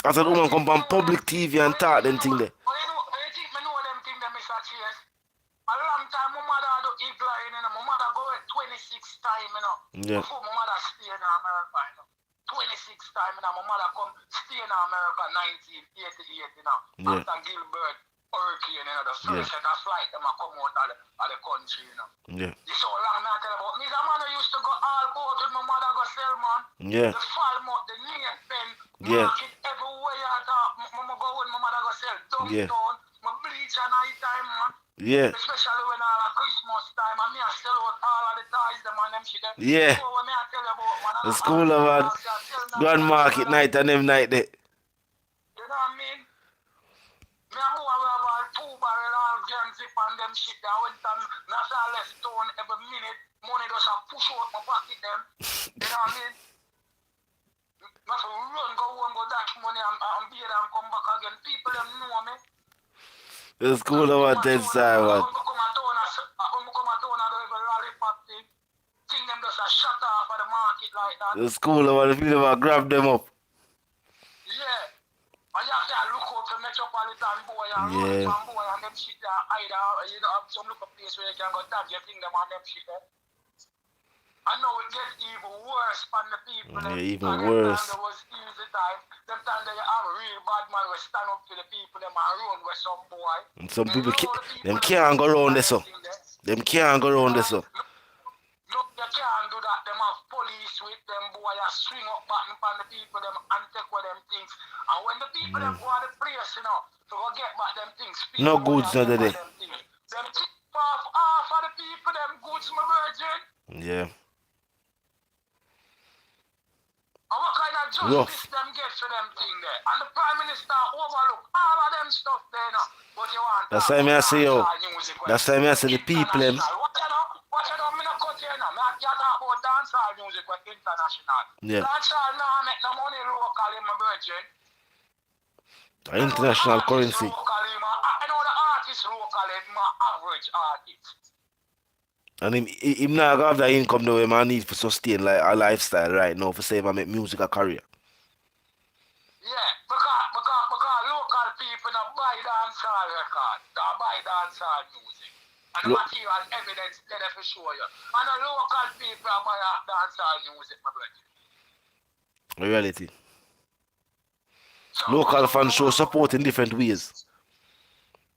As a woman come on public TV and talk them thing there. I think I know them thing them Mr. Chase. A long time my mother do eagle line, my mother go 26 times, Yeah. before my mother stay in America, 26 times, my mother come stay in America 1988, Yeah. after Gilbert hurricane, the first set of flight them a come out of the country, Yeah. This so long I tell about me, the man who used to go all boat with my mother go sell, man. Yeah. The Falmouth, the near pen, Yeah. market everywhere you talk, mama go with my mother go sell Yeah. downtown, my bleach at night time, man. Yeah. Especially when all at Christmas time, and me I sell out all of the toys, them and them shit. Yeah. So when me I tell you about, man, The school of man. Grand market night and them night there. You know what I mean? Me and who have all 2 barrel all gun zip and them shit. I went and national left town every minute. Money just a push out my pocket them. You know what I mean? Must run, go home, go dash money and beat and come back again. People them know me. The school of what this time, man. I'm come at town and do even lollipop thing. Think them just a shut off of the market like that. The school of what the people have grab them up. Yeah. And you have to look out to Metropolitan boy and Yeah. run boy and them shit there. Either you don't have some look up place where you can go tag your thing them and them shit there. I know it gets even worse for the people. Yeah, even and worse. Them time there was easy time. Them time they have a real bad man will stand up to the people them and run with some boy. And some They people, know the people them them can't go around and this, so. them thing there. Them can't go around this, so. No, they can't do that. Them have police with them boy and swing up button upon the people them and take with them things. And when the people them go to the place, you know, to go get back them things. No people goods, them no get day. back them things. Them tip off half of the people them goods, my virgin. Yeah. And what kind of Rough. justice them get for them thing there? And the Prime Minister overlook all of them stuff there now. But you want That's to why me I say, yo. dancehall music when That's why me I say the people, them. international. What you know, me not cut here now. Me not talk about dancehall music when international. Yeah. Dancehall now make no money locally, my virgin. International currency. I know the artist locally, my average artist. And him not have the income the way man need for sustain like a lifestyle right now for say I make music a career. Yeah, because local people not buy dancehall record, they buy dancehall music. And the material evidence there for show you. And the local people buy dancehall music, my brother. Reality. So, Local fans show support in different ways.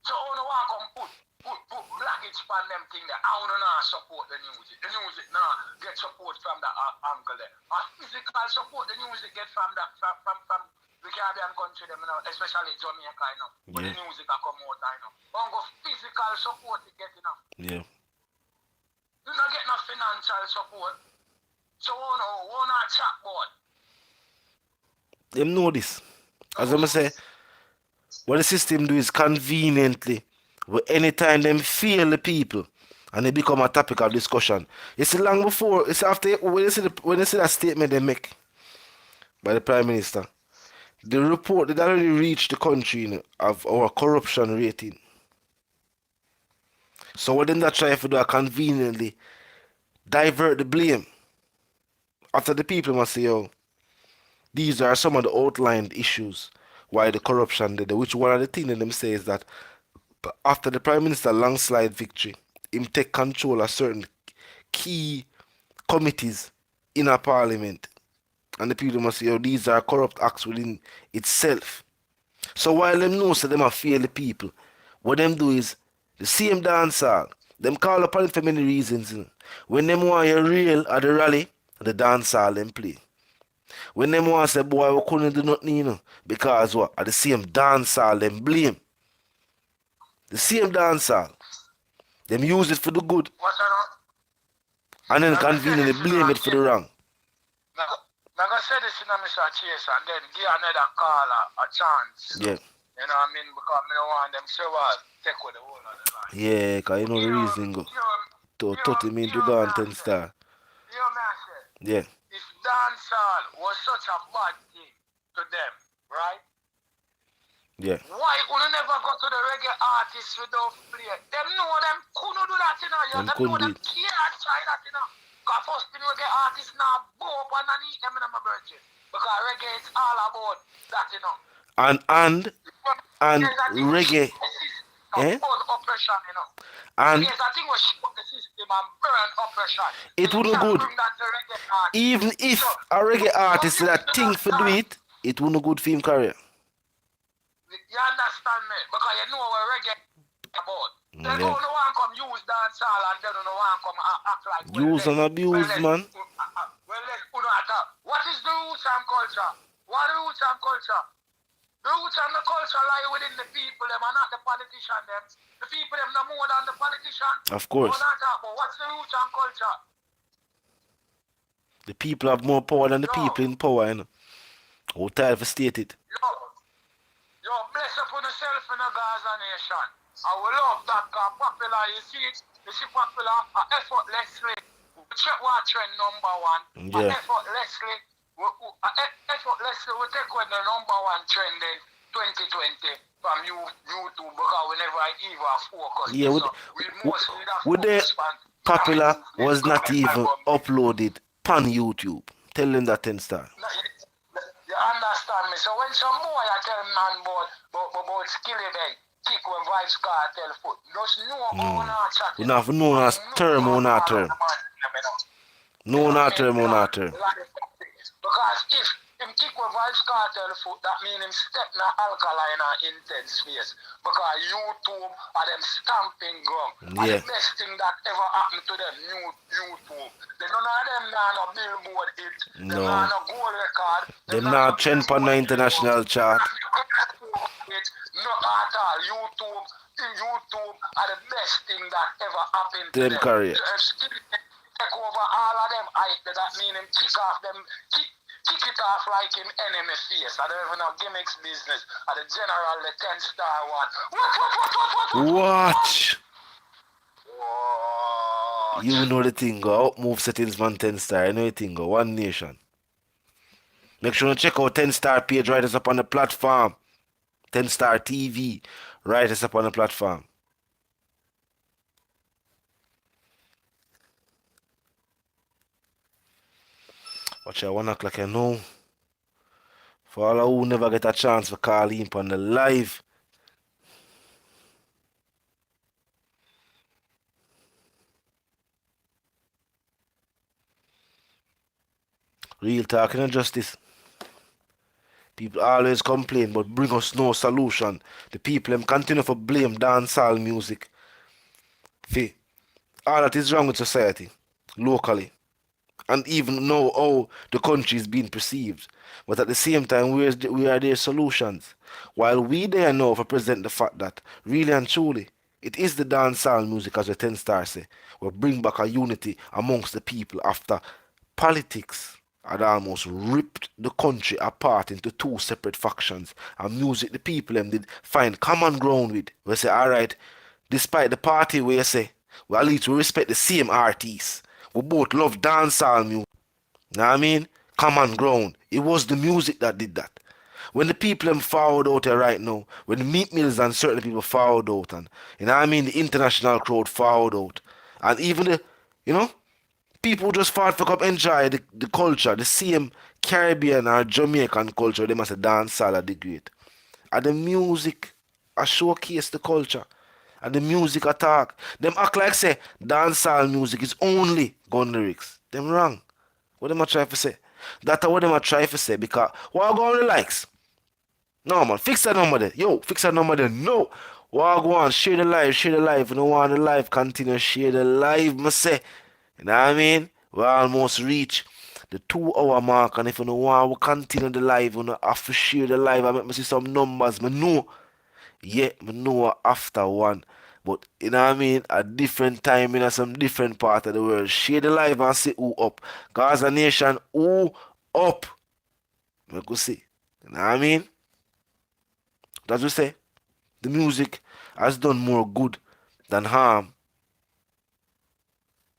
So I don't want to put blackage on them thing there. I don't know support the music. The music now get support from that angle there. And physical support the music get from that from the Caribbean country them, you know, especially Jamaica, you know. When the music a come out, you know. On go physical support it get, you know. Yeah. You don't get no financial support. So one chat board. Them know this. As I say, what the system do is conveniently, anytime them fail the people and they become a topic of discussion. It's long before, it's after when you see that statement they make by the Prime Minister, the report that already reached the country, you know, of our corruption rating. So what them that try to do are conveniently divert the blame. After the people must say, oh, these are some of the outlined issues why the corruption did, which one of the things that them say is that after the Prime Minister landslide victory, him take control of certain key committees in a parliament. And the people must say, oh, these are corrupt acts within itself. So while them know so them are fail the people, what them do is the same dancehall. Them call upon it for many reasons. You know. When them want you real at the rally, the dancehall them play. When them want to say, boy, we couldn't do nothing, you know, because what? At the same dancehall, them blame. The same dancehall. Them use it for the good. And then conveniently blame it for the wrong. I'm going to say this in a Mr. Chase and then give another caller a chance. Yeah. You know what I mean? Because I don't want them so well take with the whole of the line. Yeah, because you know the reason go. To 30 minutes to go and 10 star. You know what I say? Yeah. If dancehall was such a bad thing to them, right? Yeah. Why would you never go to the reggae artists without play? Them know them couldn't do that, you know. Them know couldn't them do it. can't try that, you know. Because first thing reggae artists now bow up underneath them in my virgin. Because reggae is all about that, you know. And reggae. Eh? Oppression, you know. And Yes, I think we shoot the system and burn oppression. it wouldn't good. Even if a reggae artist did a thing for do it, it wouldn't good for him career. You understand me? Because you know what reggae is about. They don't want to come use dancehall and they don't want to come act like... Use and abuse, man. What is the roots and culture? What are the roots and culture? The roots and the culture lie within the people, them, and not the politician, them. The people, them, no more than the politician. Of course. What's the roots and culture? The people have more power than the people in power, you know. How tired for state it. Yo, bless up on yourself in the Gaza nation. I will love that car popular, you see it? You see popular, effortlessly. Check what trend number one. Yeah. Effortlessly. Effortlessly, we take on the number one trend in 2020 from YouTube because we never even focus. Yeah, So we mostly with the focus on popular was not coming even album. uploaded pan YouTube. Tell them that 10 star. You understand me? So when some boy I tell man about Skillibeng, kick when Vybz Kartel foot, just know how not chat. We not know that term or not term. No not term or not term. Because if him kick with Vybz Kartel foot, that mean him step na alkaline and intense face. Because YouTube are them stamping ground. And Yeah. the best thing that ever happened to them, YouTube. They none of them now no billboard hit. No. Them now no gold record. Them not trend pan the international chart. No at all. YouTube are the best thing that ever happened to Them them. career. So if Skillibeng take over all of them hype, that mean him kick off them, kick it off like him enemy face. I don't even know gimmicks business. And the general, the 10 star one. Watch. What? You know the thing go. Up move settings man 10 star. You know the thing go. One Nation. Make sure you check out 10 star page. Write us up on the platform. 10 star TV. Write us up on the platform. Watch at 1 o'clock, you know. For all who never get a chance to call in on the live. Real talking and justice. People always complain but bring us no solution. The people them continue to blame dancehall music. See, all that is wrong with society, locally. And even know how the country is being perceived. But at the same time, we are their solutions. While we there now for present the fact that, really and truly, it is the dancehall music, as the 10 stars say, will bring back a unity amongst the people after politics had almost ripped the country apart into two separate factions. And music, the people them did find common ground with. We say, alright, despite the party where you say, well, at least we respect the same artists. We both love dancehall music. You know what I mean? Common ground. It was the music that did that. When the people them forward out here right now, when the Meat Mills and certain people forward out, and you know what I mean, the international crowd forward out, and even the, you know, people just fought for come enjoy the culture, the same Caribbean or Jamaican culture, they must say dancehall are the great. And the music, I showcase the culture. And the music attack. Them act like say dancehall music is only gun lyrics. Them wrong. What them a try to say? That's what them a try to say because what go on the likes? No man, fix that number there. Yo, fix that number there. No. What go on? Share the live, share the live. You don't want the live, continue share the live, I say. You know what I mean? We almost reach the 2 hour mark, and if you don't want to continue the live, you don't have to share the live. I make me see some numbers. I know. Yeah, I know after one. But you know what I mean? A different time in some different part of the world. Share the live and see who up. Gaza Nation, who up? I could see. You know what I mean? That's what we say. The music has done more good than harm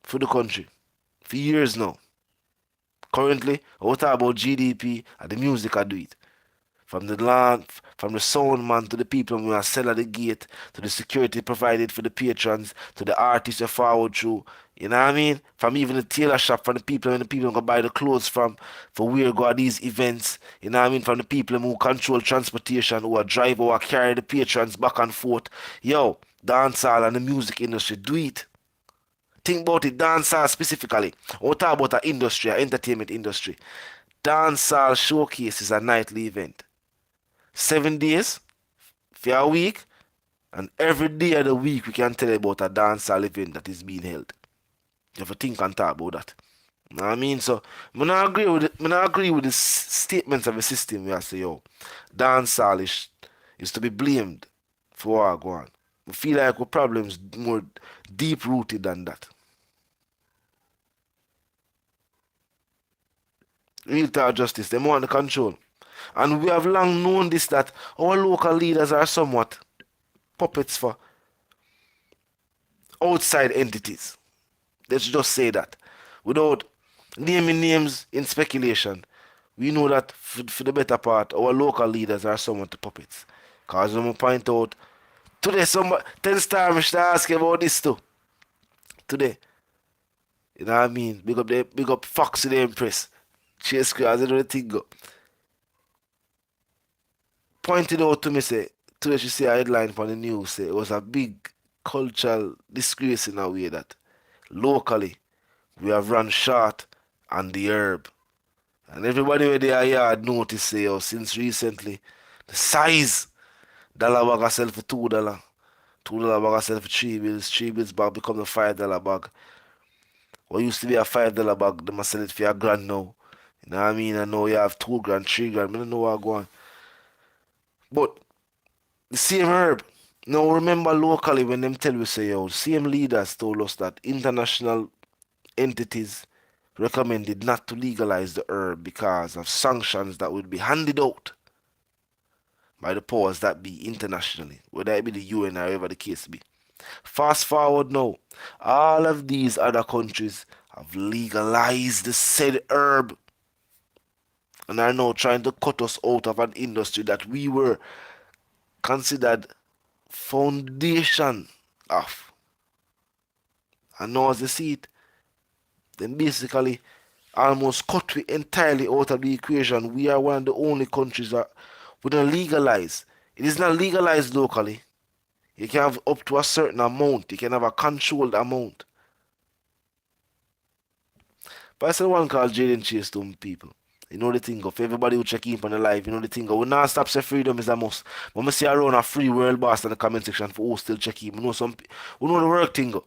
for the country. For years now. Currently, I will talk about GDP and the music I do it. From the land, from the sound man to the people who are sell at the gate, to the security provided for the patrons, to the artists who forward through. You know what I mean? From even the tailor shop, from the people when the people go buy the clothes from, for where go at these events. You know what I mean? From the people who control transportation, who are drive or carry the patrons back and forth. Yo, dancehall and the music industry, do it. Think about it, dancehall specifically. Or talk about the industry, our entertainment industry. Dancehall showcase is a nightly event. 7 days for a week, and every day of the week we can tell you about a dancehall event that is being held. You have to think and talk about that. You know what I mean? So I not agree with the statements of the system where I say, yo, dancehall is to be blamed for what go on. I feel like our problems more deep rooted than that. Real talk justice, they want the control. And we have long known this, that our local leaders are somewhat puppets for outside entities. Let's just say that. Without naming names in speculation, We know that for the better part, our local leaders are somewhat to puppets. Cause when we point out today, somebody 10 star me should ask you about this too. Today. You know what I mean? Big up Foxy the Empress. Chase Cause you know the thing go. Pointed out to me say today she see a headline for the news say it was a big cultural disgrace in a way that locally we have run short on the herb. And everybody where they are yard notice say oh, since recently the size dollar bag I sell for $2. $2 bag I sell for $3 bills. $3 bills bag become the $5 bag. What used to be a $5 bag, they must sell it for $1,000 now. You know what I mean? I know you have 2 grand, 3 grand. I don't know what go on. But the same herb. Now remember locally when them tell you say yo, same leaders told us that international entities recommended not to legalize the herb because of sanctions that would be handed out by the powers that be internationally, whether it be the UN or whatever the case be. Fast forward now, all of these other countries have legalized the said herb and are now trying to cut us out of an industry that we were considered foundation of. And now as they see it, then basically almost cut we entirely out of the equation. We are one of the only countries that we don't legalize. It is not legalized locally. You can have up to a certain amount. You can have a controlled amount. But I said one called Jaden Chase to people. You know the thing of everybody who check in on the live, you know the thing of we not stop say freedom is a must. When I see around a free world boss in the comment section for who still check in. We know we know the work thing go.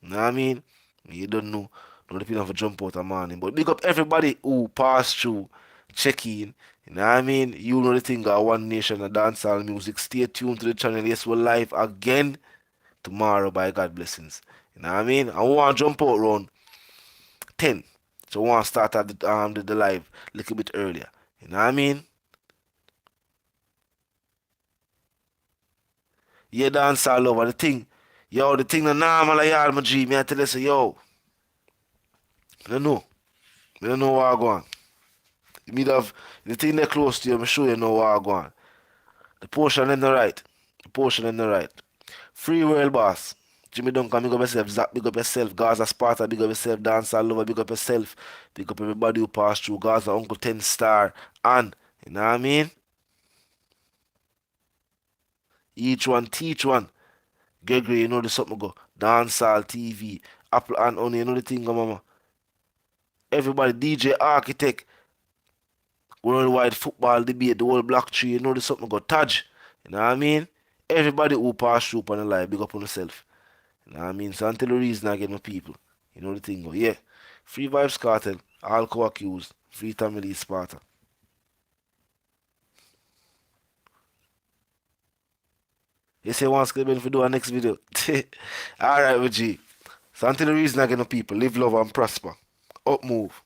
You know what I mean? You don't know. Don't depend on for jump out of morning. But big up everybody who pass through, check in. You know what I mean? You know the thing of One Nation of Dancehall Music. Stay tuned to the channel. Yes, we're live again tomorrow by God blessings. You know what I mean? I want to jump out around 10. So I want to start at the live a little bit earlier. You know what I mean? Yeah, dancehall over the thing. Yo, the thing the normal yard, my G. Me I tell you, say, yo. I don't know. I don't know what I go on. You mean have the thing they close to you, I'm sure you know what I go on. The portion in the right. The portion in the right. Free world boss. Jimmy Duncan, big up yourself. Zach, big up yourself. Gaza Sparta, big up yourself. Dancehall Lover, big up yourself. Big up everybody who passed through. Gaza Uncle 10 Star. And, you know what I mean? Each one, teach one. Gregory, you know the something go. Dancehall TV. Apple and Honey, you know the thing go, mama. Everybody, DJ Architect. Worldwide football debate, the whole block tree, you know the something go. Taj. You know what I mean? Everybody who passed through on the live, big up on yourself. You know what I mean? So until the reason I get my people. You know the thing go. Yeah. Free Vybz Kartel. All co-accused. Free Tamale Sparta. You say one Skillibeng for do a next video. Alright, G. So until the reason I get my people. Live, love, and prosper. Up move.